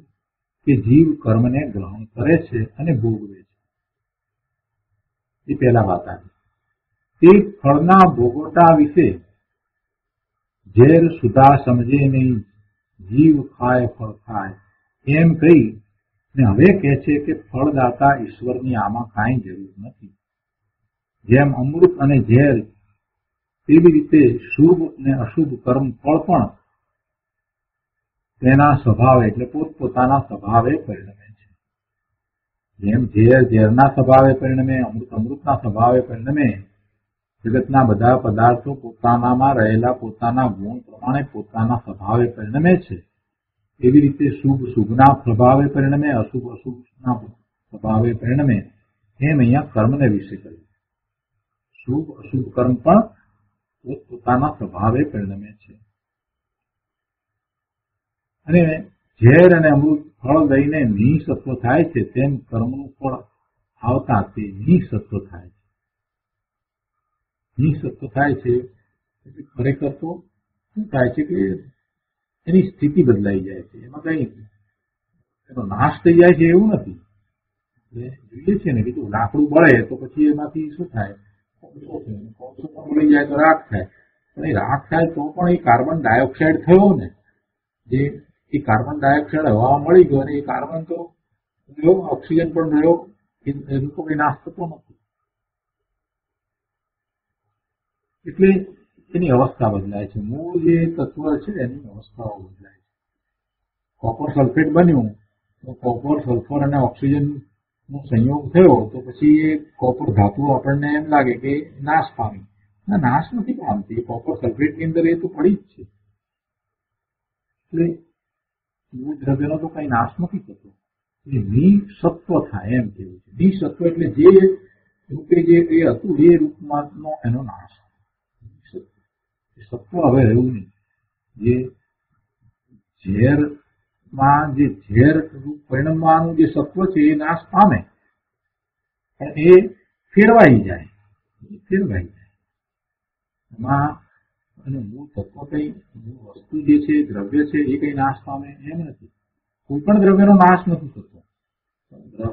S2: કે જીવ કર્મને ગ્રહણ કરે છે અને ભોગવે છે. એ પહેલા વાત આવી. તે ફળના ભોગવટા વિશે ઝેર સુધા સમજે નહીં, જીવ ખાય ફળ ખાય એમ કહી ને હવે કહે છે કે ફળદાતા ઈશ્વરની આમાં કાંઈ જરૂર નથી. જેમ અમૃત અને ઝેર તેવી રીતે શુભ અને અશુભ કર્મ ફળ પણ તેના સ્વભાવે એટલે પોતપોતાના સ્વભાવે પરિણમે છે. જેમ ઝેર ઝેરના સ્વભાવે પરિણમે, અમૃત અમૃતના સ્વભાવે પરિણમે, જગતના બધા પદાર્થો પોતાનામાં રહેલા પોતાના ગુણ પ્રમાણે પોતાના સ્વભાવે પરિણમે છે. એવી રીતે શુભ શુભના સ્વભાવે પરિણમે, અશુભ અશુભના સ્વભાવે પરિણમે. એમ અહીંયા કર્મને વિશે કહ્યું. શુભ અશુભ કર્મ પણ પોતાના સ્વભાવે પરિણમે છે. અને ઝેર અને અમૃત ફળ લઈને નિસત્વ થાય છે, તેમ કર્મનું ફળ આવતા તે નિસત્વ થાય છે. નિસત્વ થાય છે એટલે ખરેખર તો શું થાય છે કે એની સ્થિતિ બદલાઈ જાય છે. એમાં કઈ એનો નાશ થઈ જાય છે એવું નથી. જોઈએ છે ને કે જો લાકડું બળે તો પછી એમાંથી શું થાય, કોલસો બળી જાય તો રાખ થાય. પણ એ રાખ થાય તો પણ એ કાર્બન ડાયોક્સાઇડ થયો ને, જે એ કાર્બન ડાયોક્સાઇડ હવામાં મળી ગયો અને એ કાર્બન તો રહ્યો, ઓક્સિજન પણ રહ્યો, એનું તો કઈ નાશ થતો નથી. એટલે એની અવસ્થા બદલાય છે. મૂળ જે તત્વ છે એની અવસ્થાઓ બદલાય છે. કોપર સલ્ફેટ બન્યું તો કોપર સલ્ફર અને ઓક્સિજન નો સંયોગ થયો તો પછી એ કોપર ધાતુ આપણને એમ લાગે કે નાશ પામી. ના, નાશ નથી પામતી. કોપર સલ્ફેટની અંદર એ તો પડી જ છે. એટલે મૂળ દ્રવ્યનો તો કઈ નાશ નથી થતો. એ નિસત્વ થાય એમ કેવું છે. નિસત્વ એટલે જે રૂપે જે એ હતું એ રૂપમાંનો એનો નાશ. સત્વ હવે રહ્યું નહીં. જે ઝેરમાં જે ઝેર રૂપ પરિણમવાનું જે સત્વ છે એ નાશ પામે, પણ એ ફેરવાઈ જાય. એમાં અને મૂળ તત્વ કઈ મૂળ વસ્તુ જે છે, દ્રવ્ય છે, એ કઈ નાશ પામે એમ નથી. કોઈ પણ દ્રવ્યનો નાશ નથી થતો.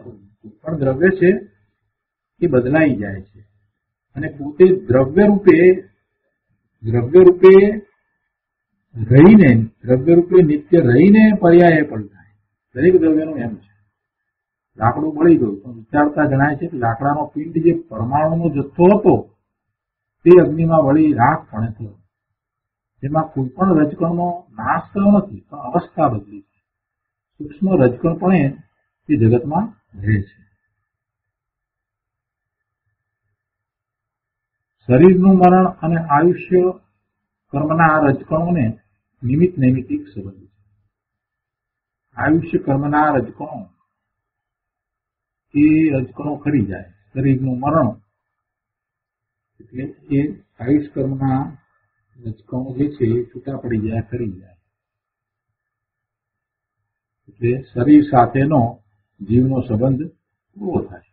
S2: કોઈ પણ દ્રવ્ય છે એ બદલાઈ જાય છે અને પોતે દ્રવ્ય રૂપે નિત્ય રહીને પર્યાય પણ થાય. દરેક દ્રવ્યનું એમ છે. લાકડું બળી ગયું પણ વિચારતા જણાય છે કે લાકડાનો પિંડ જે પરમાણુનો જથ્થો હતો તે અગ્નિમાં વળી રાખ પણ થયો. જેમાં કોઈ પણ રજકણનો નાશ થયો નથી, પણ અવસ્થા બદલી છે. સૂક્ષ્મ રજકણ પણ એ જગતમાં રહે છે. શરીરનું મરણ અને આયુષ્ય કર્મના રજકણોને નિમિત્ત નૈમિતિક સંબંધ છે. આયુષ્ય કર્મના રજકણો એ રજકણો ખરી જાય. શરીરનું મરણ એટલે એ આયુષ કર્મના રજકણો જે છે એ છૂટા પડી જાય, ખરી જાય. એટલે શરીર સાથેનો જીવનો સંબંધ પૂરો થાય.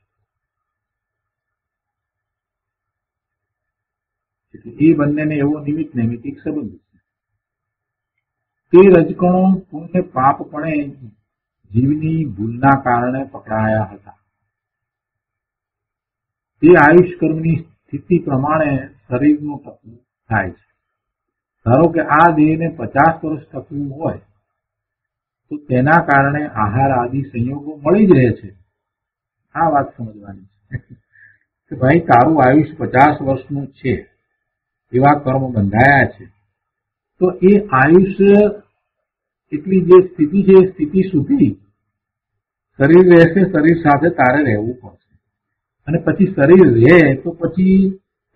S2: એટલે એ બંનેને એવો નિમિત્ત નૈમિતિક સંબંધ છે. તે રજકણો પુણ્ય પાપપણે જીવની ભૂલના કારણે પકડાયા હતા. તે આયુષ કર્મની સ્થિતિ પ્રમાણે શરીરનું ટકવું થાય છે. ધારો કે આ દેહને 50 વર્ષ ટકવું હોય તો તેના કારણે આહાર આદિ સંયોગો મળી જ રહે છે. આ વાત સમજવાની છે કે ભાઈ તારું આયુષ 50 વર્ષનું છે, એવા કર્મ બંધાયા છે, તો એ આયુષ્ય એટલી જે સ્થિતિ છે એ સ્થિતિ સુધી શરીર રહેશે. શરીર સાથે તારે રહેવું પડશે. અને પછી શરીર રહે તો પછી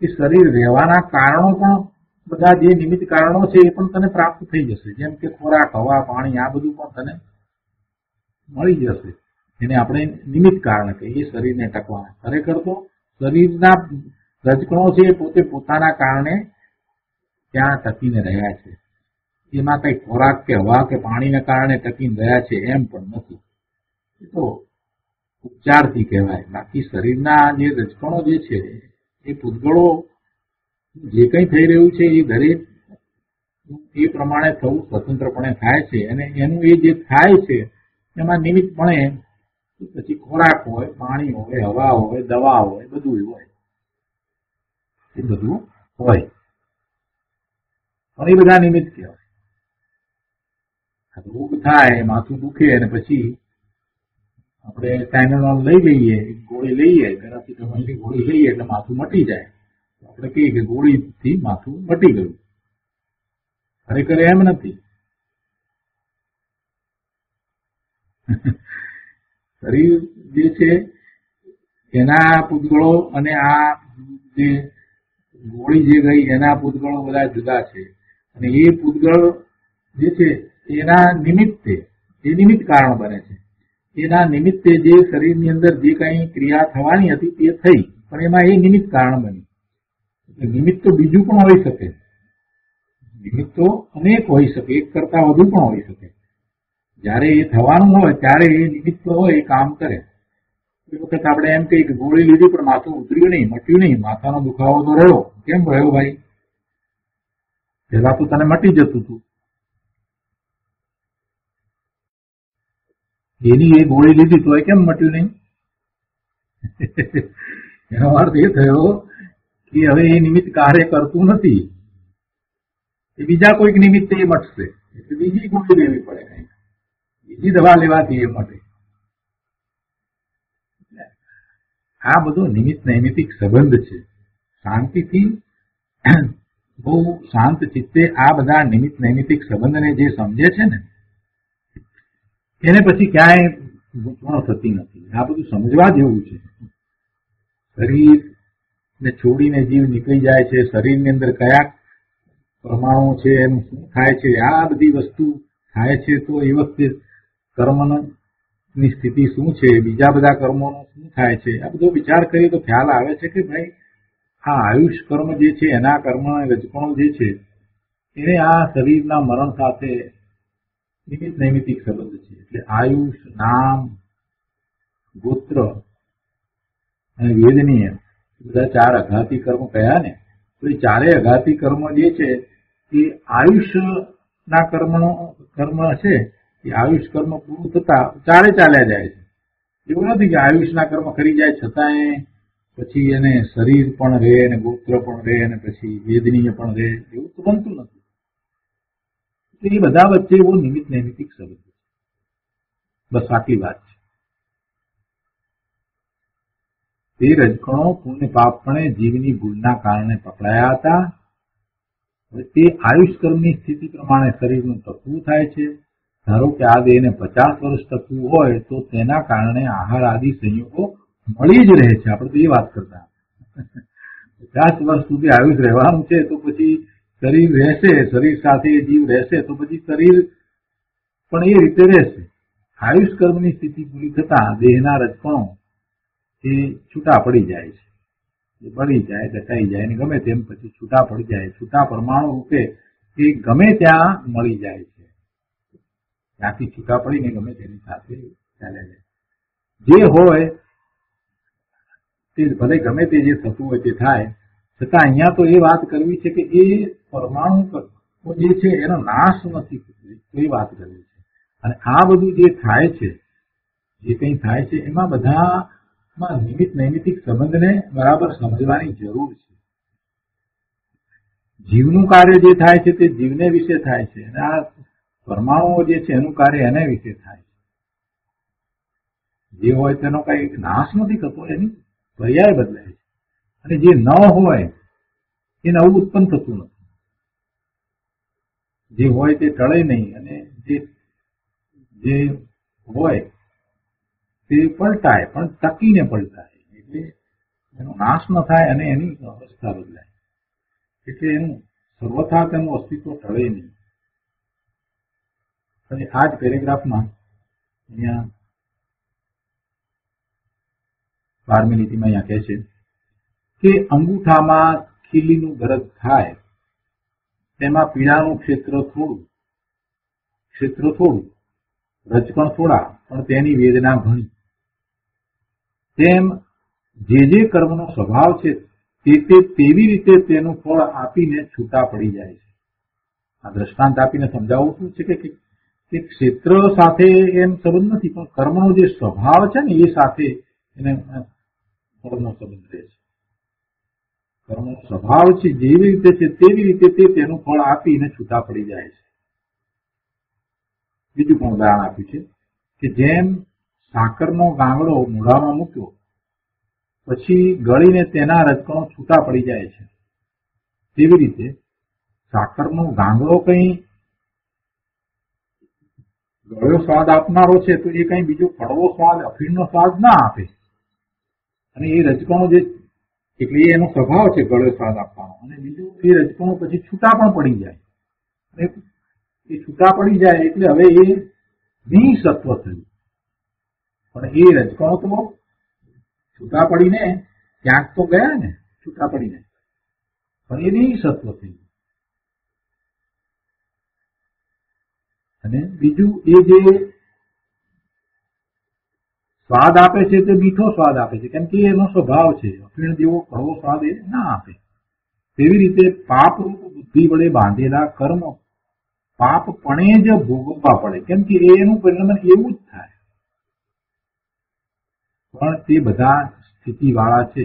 S2: એ શરીર રહેવાના કારણો પણ બધા જે નિમિત્ત કારણો છે એ પણ તને પ્રાપ્ત થઈ જશે. જેમ કે ખોરાક, હવા, પાણી, આ બધું પણ તને મળી જશે. એને આપણે નિમિત્ત કારણ કહીએ શરીરને ટકવાના. ખરેખર તો શરીરના રજકણો છે એ પોતે પોતાના કારણે ત્યાં ટકીને રહ્યા છે. એમાં કઈ ખોરાક કે હવા કે પાણીના કારણે ટકીને રહ્યા છે એમ પણ નથી. એ તો ઉપચારથી કહેવાય. બાકી શરીરના જે રજકણો જે છે એ પૂતગળો જે કંઈ થઈ રહ્યું છે એ દરેક એ પ્રમાણે થવું સ્વતંત્રપણે થાય છે, અને એનું એ જે થાય છે એમાં નિમિત્તપણે પછી ખોરાક હોય, પાણી હોય, હવા હોય, દવા હોય, બધું હોય, એ બધું હોય. પણ એ બધા નિમિત્ત કહેવાય. રોગ થાય, માથું દુખે, અને પછી આપણે ટાઇનોલોલ લઈ લઈએ, ગોળી લઈએ, પેરાસિટામોલની ગોળી લઈએ એટલે માથું મટી જાય. આપણે કહીએ કે ગોળીથી માથું મટી ગયું. ખરેખર એમ નથી. શરીર જે છે એના પૂતગળો અને આ જે ગોળી જે ગઈ એના પૂતગળો બધા જુદા છે, અને એ પૂતગળ જે છે એના નિમિત્તે એ નિમિત્ત કારણ બને છે. એના નિમિત્તે જે શરીરની અંદર જે કંઈ ક્રિયા થવાની હતી તે થઈ, પણ એમાં એ નિમિત્ત કારણ બની. નિમિત્ત તો બીજું પણ હોઈ શકે, નિમિત્તો અનેક હોઈ શકે, એક કરતા વધુ પણ હોઈ શકે. જયારે એ થવાનું હોય ત્યારે એ નિમિત્તો હોય એ કામ કરે. એ વખત આપણે એમ કહીએ કે ગોળી લીધી પણ માથું ઉતર્યું નહીં, મટ્યું નહીં, માથાનો દુખાવો તો રહ્યો. કેમ રહ્યો ભાઈ? પેલા તો તને મટી જતું હતું. એની એ ગોળી લીધી તો એ કેમ મટ્યું નહીં? એનો અર્થ એ થયો કે હવે એ નિમિત્ત કાર્ય કરતું નથી, એ બીજા કોઈક નિમિત્તે એ મટશે, એટલે બીજી ગોળી લેવી પડે, બીજી દવા લેવાથી એ મટે. આ બધો નિમિત્ત નૈમિતિક સંબંધ છે. શાંતિથી બહુ શાંત ચિત્તે આ બધા નિમિત્ત નૈમિતિક સંબંધને જે સમજે છે ને એને પછી ક્યાંય ગૂંચવણો થતી નથી. આ બધું સમજવા જેવું છે. શરીરને છોડીને જીવ નીકળી જાય છે, શરીરની અંદર કયા પરમાણુ છે, એનું શું થાય છે, આ બધી વસ્તુ થાય છે, તો એ વખતે કર્મની સ્થિતિ શું છે, બીજા બધા કર્મોનું શું થાય છે, આ બધો વિચાર કરીએ તો ખ્યાલ આવે છે કે ભાઈ આ આયુષ કર્મ જે છે એના કર્મ રજકણો જે છે એને આ શરીરના મરણ સાથે નિમિત્ત નૈમિતિક સંબંધ છે. એટલે આયુષ, નામ, ગોત્ર અને વેદનીય બધા ચાર અઘાતી કર્મ કયા ને, તો એ ચારેય અઘાતી કર્મ જે છે એ આયુષના કર્મ છે. એ આયુષ કર્મ પૂરું થતા ચારે ચાલ્યા જાય છે. એવું નથી કે આયુષના કર્મ કરી જાય છતાંય પછી એને શરીર પણ રહે, અને ગોત્ર પણ રહે, અને પછી વેદનીય પણ રહે, એવું તો બનતું નથી. એ બધા વચ્ચે એવો નિમિત્ત નૈમિતિક સંબંધ છે. બસ આટલી વાત છે. તે રજકણો પુણ્ય પાપપણે જીવની ભૂલના કારણે પકડાયા હતા. તે આયુષ કર્મની સ્થિતિ પ્રમાણે શરીરનું ટકવું થાય છે. ધારો કે આ દેહને 50 વર્ષ ટકવું હોય તો તેના કારણે આહાર આદિ સંયોગો મળી જ રહે છે. આપણે તો એ વાત કરતા 50 વર્ષ સુધી આયુષ રહેવાનું છે તો પછી શરીર રહેશે, શરીર સાથે જીવ રહેશે તો પછી શરીર પણ એ રીતે રહેશે. આયુષ કર્મની સ્થિતિ પૂરી થતા દેહના રજકણો એ છૂટા પડી જાય છે, એ બળી જાય, દટાઈ જાય, અને ગમે તેમ પછી છૂટા પડી જાય. છૂટા પરમાણુ રૂપે એ ગમે ત્યાં મળી જાય છે. ત્યાંથી છૂટા પડીને ગમે તેની સાથે ચાલ્યા જાય. જે હોય તે ભલે ગમે તે જે થતું હોય તે થાય, છતાં અહીંયા તો એ વાત કરવી છે કે એ પરમાણુ જે છે એનો નાશ નથી થતો, એ વાત કરવી છે. અને આ બધું જે થાય છે, જે કંઈ થાય છે એમાં બધામાં નિમિત્ત નૈમિતિક સંબંધને બરાબર સમજવાની જરૂર છે. જીવનું કાર્ય જે થાય છે તે જીવને વિશે થાય છે, અને આ પરમાણુઓ જે છે એનું કાર્ય એને વિશે થાય છે. જે હોય તેનો કઈ નાશ નથી થતો, એની પર્યાય બદલાય છે. અને જે ન હોય એ નવું ઉત્પન્ન થતું નથી. જે હોય તે ટળે નહીં, અને જે હોય તે પલટાય, પણ ટકીને પલટાય. એટલે એનો નાશ ન થાય અને એની અવસ્થા બદલાય. એટલે એનું સર્વથા તેનું અસ્તિત્વ ટળે નહીં. અને આ જ પેરેગ્રાફમાં અહીંયા 12મી લીટીમાં અહીંયા કહે છે કે અંગૂઠામાં ખીલીનું ગરજ થાય તેમાં પીડાનું ક્ષેત્ર થોડું, રજકણ થોડા, પણ તેની વેદના ઘણી. તેમ જે કર્મનો સ્વભાવ છે તે તેવી રીતે તેનું ફળ આપીને છૂટા પડી જાય છે. આ દ્રષ્ટાંત આપીને સમજાવવું શું છે કે ક્ષેત્ર સાથે એમ સંબંધ નથી, પણ કર્મનો જે સ્વભાવ છે ને એ સાથે એને ફળનો સંબંધ રહે છે. કર્મનો સ્વભાવ છે જેવી રીતે છે તેવી રીતે તે તેનું ફળ આપીને છૂટા પડી જાય છે. બીજું પણ ઉદાહરણ આપ્યું છે કે જેમ સાકરનો ગાંગડો મોઢામાં મૂક્યો પછી ગળીને તેના રજકણો છૂટા પડી જાય છે, તેવી રીતે સાકરનો ગાંગડો કઈ ગળ્યો સ્વાદ આપનારો છે તો એ કઈ બીજો કડવો સ્વાદ, અફીણનો સ્વાદ ના આપે. અને એ રજકણો જે એટલે એનો સ્વભાવ છે ગળ્યો સ્વાદ આપવાનો, અને બીજું એ રજકણો પછી છૂટા પણ પડી જાય. અને એ છૂટા પડી જાય એટલે હવે એ નિસત્વ થયું. પણ એ રજકણો તો છૂટા પડીને ક્યાંક તો ગયા ને, છૂટા પડીને, પણ એ નિસત્વ થયું. અને બીજું એ જે સ્વાદ આપે છે તે મીઠો સ્વાદ આપે છે, કેમ કે એનો સ્વભાવ છે. અફીણ જેવો કડવો સ્વાદ એ ના આપે. તેવી રીતે પાપરૂપ બુદ્ધિ વડે બાંધેલા કર્મ પાપપણે જ ભોગવવા પડે, કેમ કે એનું પરિણામ એવું જ થાય. પણ તે બધા સ્થિતિવાળા છે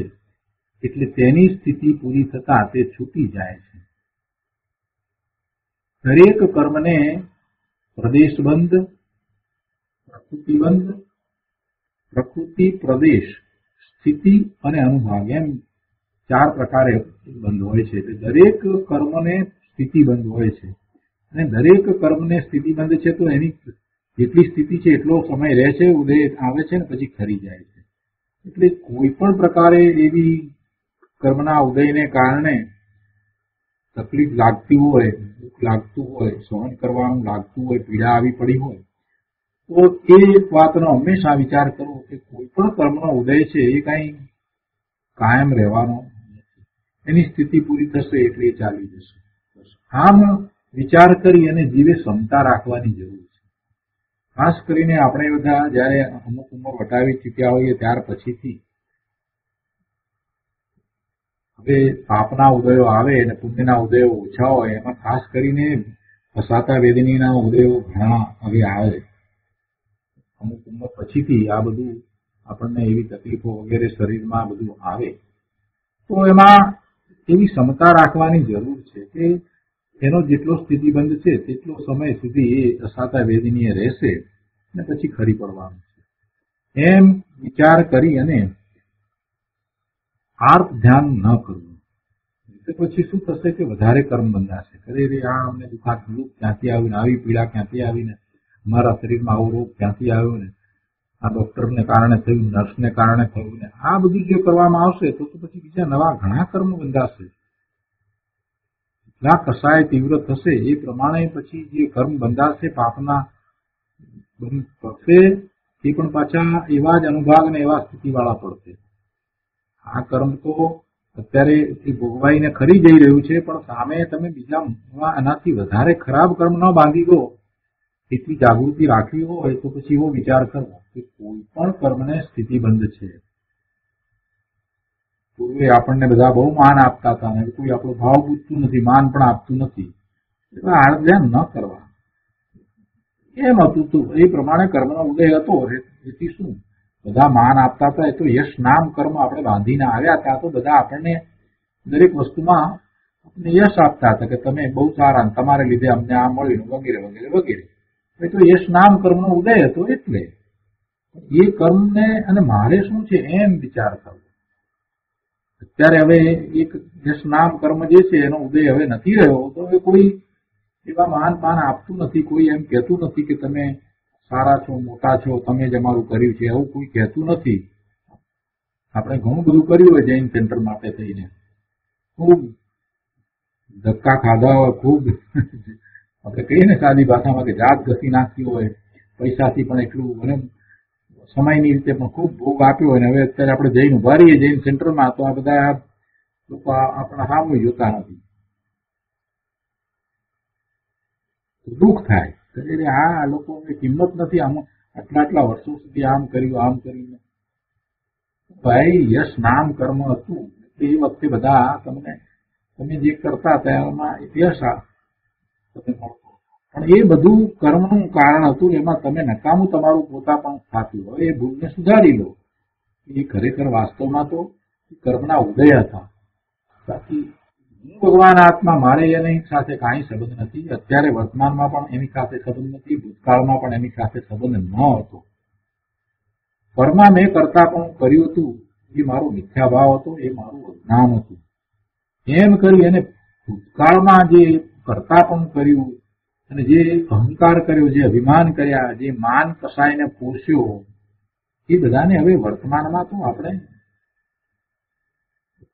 S2: એટલે તેની સ્થિતિ પૂરી થતા તે છૂટી જાય છે. દરેક કર્મને પ્રદેશબંધ, પ્રકૃતિબંધ, પ્રકૃતિ, પ્રદેશ, સ્થિતિ અને અનુભાગ એમ 4 પ્રકારે બંધ હોય છે. દરેક કર્મને સ્થિતિબંધ હોય છે, અને દરેક કર્મને સ્થિતિબંધ છે તો એની જેટલી સ્થિતિ છે એટલો સમય રહે છે, ઉદય આવે છે ને પછી ખરી જાય છે. એટલે કોઈ પણ પ્રકારે એવી કર્મના ઉદયને કારણે તકલીફ લાગતી હોય, દુઃખ લાગતું હોય, સહન કરવાનું લાગતું હોય, પીડા આવી પડી હોય, તો એ વાતનો હંમેશા વિચાર કરવો કે કોઈ પણ કર્મનો ઉદય છે એ કઈ કાયમ રહેવાનો નથી. એની સ્થિતિ પૂરી થશે એટલે એ ચાલી જશે. આમ વિચાર કરી અને જીવે ક્ષમતા રાખવાની જરૂર છે. ખાસ કરીને આપણે બધા જયારે અમુક ઉંમર વટાવી ચૂક્યા હોઈએ ત્યાર પછીથી હવે પાપના ઉદયો આવે અને પુણ્યના ઉદયો ઓછા હોય, એમાં ખાસ કરીને ફસાતા વેદનીના ઉદયો ઘણા હવે આવે. અમુક ઉંમર પછીથી આ બધું આપણને એવી તકલીફો વગેરે શરીરમાં બધું આવે, તો એમાં એવી ક્ષમતા રાખવાની જરૂર છે કે એનો જેટલો સ્થિતિબંધ છે તેટલો સમય સુધી એ ફસાતા વેદનીય રહેશે અને પછી ખરી પડવાનું છે. એમ વિચાર કરી અને આર્ત ધ્યાન ન કરવું. તો પછી શું થશે કે વધારે કર્મ બંધાશે. અરે રે આ અમને દુઃખ ક્યાંથી આવ્યું ને, આવી પીડા ક્યાંથી આવીને, મારા શરીરમાં આવો રોગ ક્યાંથી આવ્યો ને, આ ડોક્ટરને કારણે થયું, નર્સને કારણે થયું ને, આ બધું જો કરવામાં આવશે તો પછી બીજા નવા ઘણા કર્મ બંધાશે. એટલા કસાય તીવ્ર થશે એ પ્રમાણે પછી જે કર્મ બંધાશે પાપના પડશે એ પણ પાછા એવા જ અનુભાગ ને એવા સ્થિતિવાળા પડશે. આ કર્મ તો અત્યારે ભોગવાઈને ખરી જઈ રહ્યું છે, પણ સામે તમે બીજા આનાથી વધારે ખરાબ કર્મ ન બાંધી દો એટલી જાગૃતિ રાખવી હોય તો પછી એવો વિચાર કરવો કે કોઈ પણ કર્મને સ્થિતિબંધ છે. પૂર્વે આપણને બધા બહુ માન આપતા હતા અને કોઈ આપણો ભાવ પૂછતું નથી, માન પણ આપતું નથી, એટલે આડ ધ્યાન ન કરવા. એમ હતું તો એ પ્રમાણે કર્મનો ઉદય હતો એથી શું બધા માન આપતા હતા. એ તો યશ નામ કર્મ આપણે બાંધીને આવ્યા હતા, તો બધા આપણને દરેક વસ્તુમાં આપણને યશ આપતા હતા કે તમે બહુ સારા, તમારે લીધે અમને આ મળ્યું વગેરે વગેરે વગેરે. એ તો યશ નામ કર્મનો ઉદય હતો. એટલે એ કર્મને અને મારે શું છે એમ વિચાર કરવો. અત્યારે હવે એક યશ નામ કર્મ જે છે એનો ઉદય હવે નથી રહ્યો, તો હવે કોઈ એવા માન પાન આપતું નથી, કોઈ એમ કહેતું નથી કે તમે સારા છો, મોટા છો, તમે જ અમારું કર્યું છે, એવું કોઈ કહેતું નથી. આપણે ઘણું બધું કર્યું હોય જૈન સેન્ટર માટે થઈને, ખૂબ ધક્કા ખાધા હોય, ખૂબ આપણે કહીએ ને સાદી ભાષામાં કે જાત ઘસી નાખતી હોય, પૈસાથી પણ એટલું અને સમયની રીતે પણ ખૂબ ભોગ આપ્યો હોય. ને હવે અત્યારે આપણે જઈને ઉભા રહીએ જૈન સેન્ટરમાં તો આ બધા લોકો આપણા સામે જોતા નથી. દુઃખ થાય એટલે આ લોકોની કિંમત નથી, આમ આટલા વર્ષો સુધી આમ કર્યું આમ કર્યું. ભાઈ યશ નામ કર્મ હતું એ વખતે બધા તમે જે કરતા હતા એમાં યશ તમને મળતો, પણ એ બધું કર્મનું કારણ હતું. એમાં તમે નકામું તમારું પોતાપણ થતું હોય એ ભૂલને સુધારી લો. એ ખરેખર વાસ્તવમાં તો કર્મના ઉદય હતા. બાકી હું ભગવાન આત્મા, મારે એની સાથે કાંઈ સંબંધ નથી. અત્યારે વર્તમાનમાં પણ એની સાથે સંબંધ નથી, ભૂતકાળમાં પણ એની સાથે સંબંધ ન હતો. કર્મા મેં કરતા પણ કર્યું હતું એ મારો મિથ્યાભાવ હતો, એ મારું અજ્ઞાન હતું. એમ કરી અને ભૂતકાળમાં જે કરતા પણ કર્યું અને જે અહંકાર કર્યો, જે અભિમાન કર્યા, જે માન કસાઈને પોષ્યો, એ બધાને હવે વર્તમાનમાં તો આપણે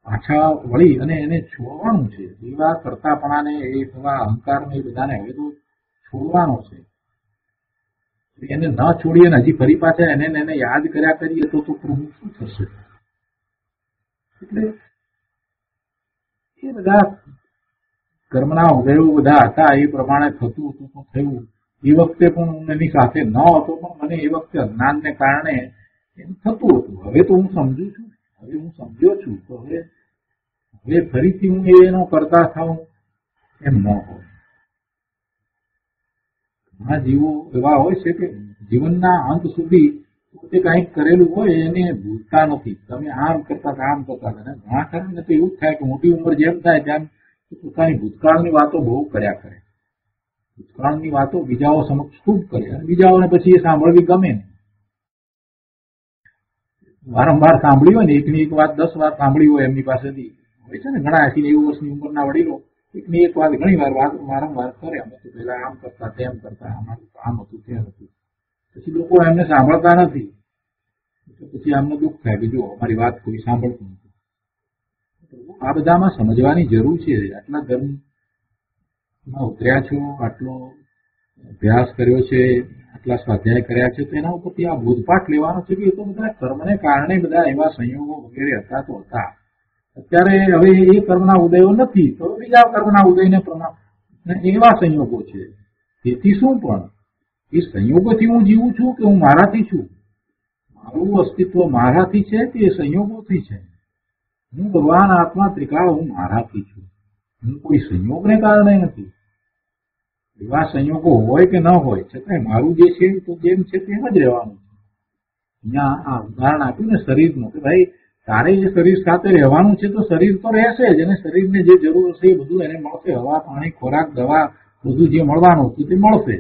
S2: પાછા વળી અને એને છોડવાનું છે. એવા કરતાપણાને, એવા અહંકારને, એ બધાને હવે તો છોડવાનો છે. એને ન છોડીએ ને હજી ફરી પાછા એને યાદ કર્યા કરીએ તો પ્રભુ શું થશે? એટલે એ બધા કર્મના ઉદયો બધા હતા, એ પ્રમાણે થતું હતું તો થયું. એ વખતે પણ હું એની સાથે ન હતો, પણ મને એ વખતે અજ્ઞાનને કારણે એમ થતું હતું. હવે તો હું સમજુ છું, હવે હું સમજ્યો છું, તો હવે ફરીથી હું એનો કરતા થાઉં એમ ન હોય. ઘણા જીવો એવા હોય છે કે જીવનના અંત સુધી પોતે કંઈક કરેલું હોય એને ભૂલતા નથી. તમે આમ કરતા આમ કરતા હતા. ઘણા કારણે તો એવું જ થાય કે મોટી ઉંમર જેમ થાય તેમ પોતાની ભૂતકાળની વાતો બહુ કર્યા કરે. ભૂતકાળની વાતો બીજાઓ સમક્ષ ખૂબ કરે અને બીજાઓને પછી એ સાંભળવી ગમે નહીં. વારંવાર સાંભળી હોય ને, એકની એક વાત 10 વાર સાંભળી હોય એમની પાસેથી, હોય છે ને ઘણા 80-90 વર્ષની ઉંમરના વડીલો એકની એક વાત ઘણી વાર વારંવાર કરે. અમે તો પેલા આમ કરતા, તેમ કરતા, અમારું આમ હતું, તેમ હતું. પછી લોકો એમને સાંભળતા નથી. પછી અમને દુઃખ થાય કે જો અમારી વાત કોઈ સાંભળતું નથી. આ બધામાં સમજવાની જરૂર છે. આટલા ધર્મમાં ઉતર્યા છો, આટલો અભ્યાસ કર્યો છે, આટલા સ્વાધ્યાય કર્યા છે, તો એના ઉપરથી આ બોધપાઠ લેવાનો છે કે એ તો બધા કર્મને કારણે બધા એવા સંયોગો વગેરે હતા તો હતા. અત્યારે હવે એ કર્મના ઉદયો નથી તો બીજા કર્મના ઉદયને પ્રમાણે એવા સંયોગો છે. તેથી શું પણ એ સંયોગોથી હું જીવું છું કે હું મારાથી છું? મારું અસ્તિત્વ મારાથી છે કે એ સંયોગોથી છે? હું ભગવાન આત્મા ત્રિકાળ, હું મારાથી છું. હું કોઈ સંયોગને કારણે નથી. એવા સંયોગો હોય કે ન હોય છતાં મારું જે છે તો જેમ છે તેમ જ રહેવાનું છે. અહીંયા આ ઉદાહરણ આપ્યું ને શરીરનું, કે ભાઈ તારે એ શરીર સાથે રહેવાનું છે તો શરીર તો રહેશે જ, અને શરીરને જે જરૂર હશે એ બધું એને મળશે. હવા, પાણી, ખોરાક, દવા બધું જે મળવાનું હતું તે મળશે.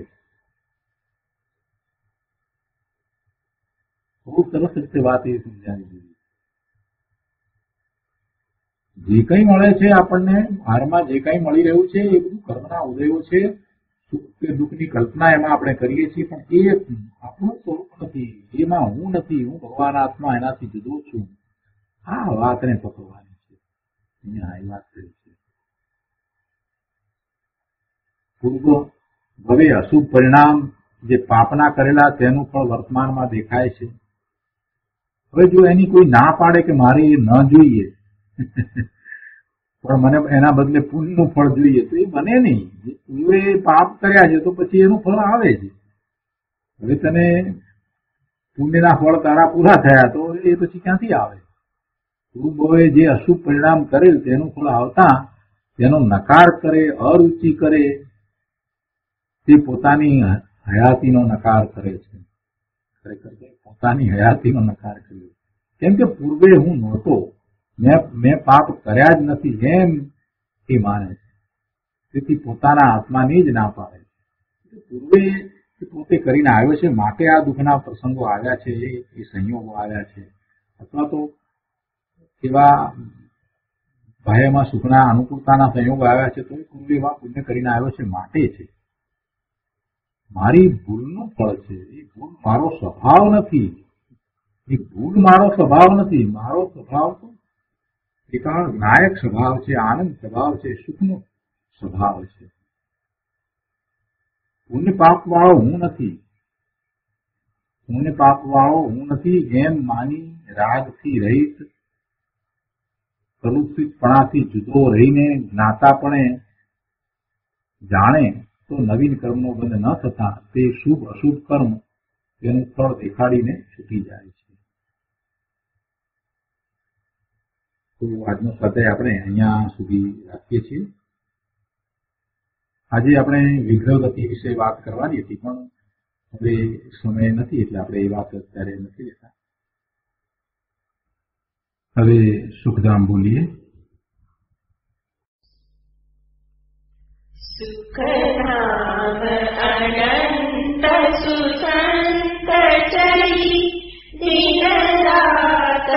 S2: બહુ સરસ રીતે વાત એ સમજાવી દીધી. જે કંઈ મળે છે આપણને, હારમાં જે કંઈ મળી રહ્યું છે એ બધું કર્મના ઉદયો છે. સુખ કે દુઃખની કલ્પના એમાં આપણે કરીએ છીએ, પણ એ આપણું સ્વરૂપ નથી. એમાં હું નથી. હું ભગવાન આત્મા એનાથી જુદો છું. આ વાતને પકડવાની છે. અહીંયા આ વાત કરી છે. પૂર્વ ભવે અશુભ પરિણામ જે પાપના કરેલા તેનું ફળ વર્તમાનમાં દેખાય છે. હવે જો એની કોઈ ના પાડે કે મારે એ ન જોઈએ પણ મને એના બદલે પુણ્યનું ફળ જોઈએ, તો એ બને નહીં. તું એ પાપ કર્યા છે તો પછી એનું ફળ આવે છે. હવે તને પુણ્યના ફળ તારા પૂરા થયા તો એ પછી ક્યાંથી આવે? પૂર્વએ જે અશુભ પરિણામ કરેલ તેનું ફળ આવતા તેનો નકાર કરે, અરુચિ કરે, તે પોતાની હયાતીનો નકાર કરે છે. ખરેખર પોતાની હયાતીનો નકાર કર્યો. કેમ કે પૂર્વે હું નહોતો, મેં પાપ કર્યા જ નથી એમ એ માને છે. તેથી પોતાના આત્માની જ ના પાડે છે. પૂર્વે પોતે કરીને આવ્યો છે માટે આ દુઃખના પ્રસંગો આવ્યા છે, એ સંયોગો આવ્યા છે. અથવા તો એવા બાહ્યમાં સુખના અનુકૂળતાના સંયોગો આવ્યા છે તો એ પૂર્વે એવા પુણ્ય કરીને આવ્યો છે માટે છે. મારી ભૂલનું ફળ છે. એ ભૂલ મારો સ્વભાવ નથી. એ ભૂલ મારો સ્વભાવ નથી. મારો સ્વભાવ તો ત્રિકાળ નાયક સ્વભાવ છે, આનંદ સ્વભાવ છે, સુખનો સ્વભાવ છે. પુણ્ય પાપ વાળો હું નથી. પુણ્ય પાપ વાળો હું નથી એમ માની રાગથી રહિત, પ્રવૃત્તિપણાથી જુદો રહીને જ્ઞાતાપણે જાણે તો નવીન કર્મનો બંધ ન થતા તે શુભ અશુભ કર્મ તેનું ફળ દેખાડીને છૂટી જાય છે. તો આજનો સ્વાધ્યાય આપણે અહીંયા સુધી રાખીએ છીએ. આજે આપણે વિગ્રહ ગતિ વિશે વાત કરવાની હતી, પણ હવે સમય નથી એટલે આપણે એ વાત અત્યારે નથી લેતા. હવે સુખધામ બોલીએ.
S3: સુખધામ અનંત સુસંત ચરી દિન રાત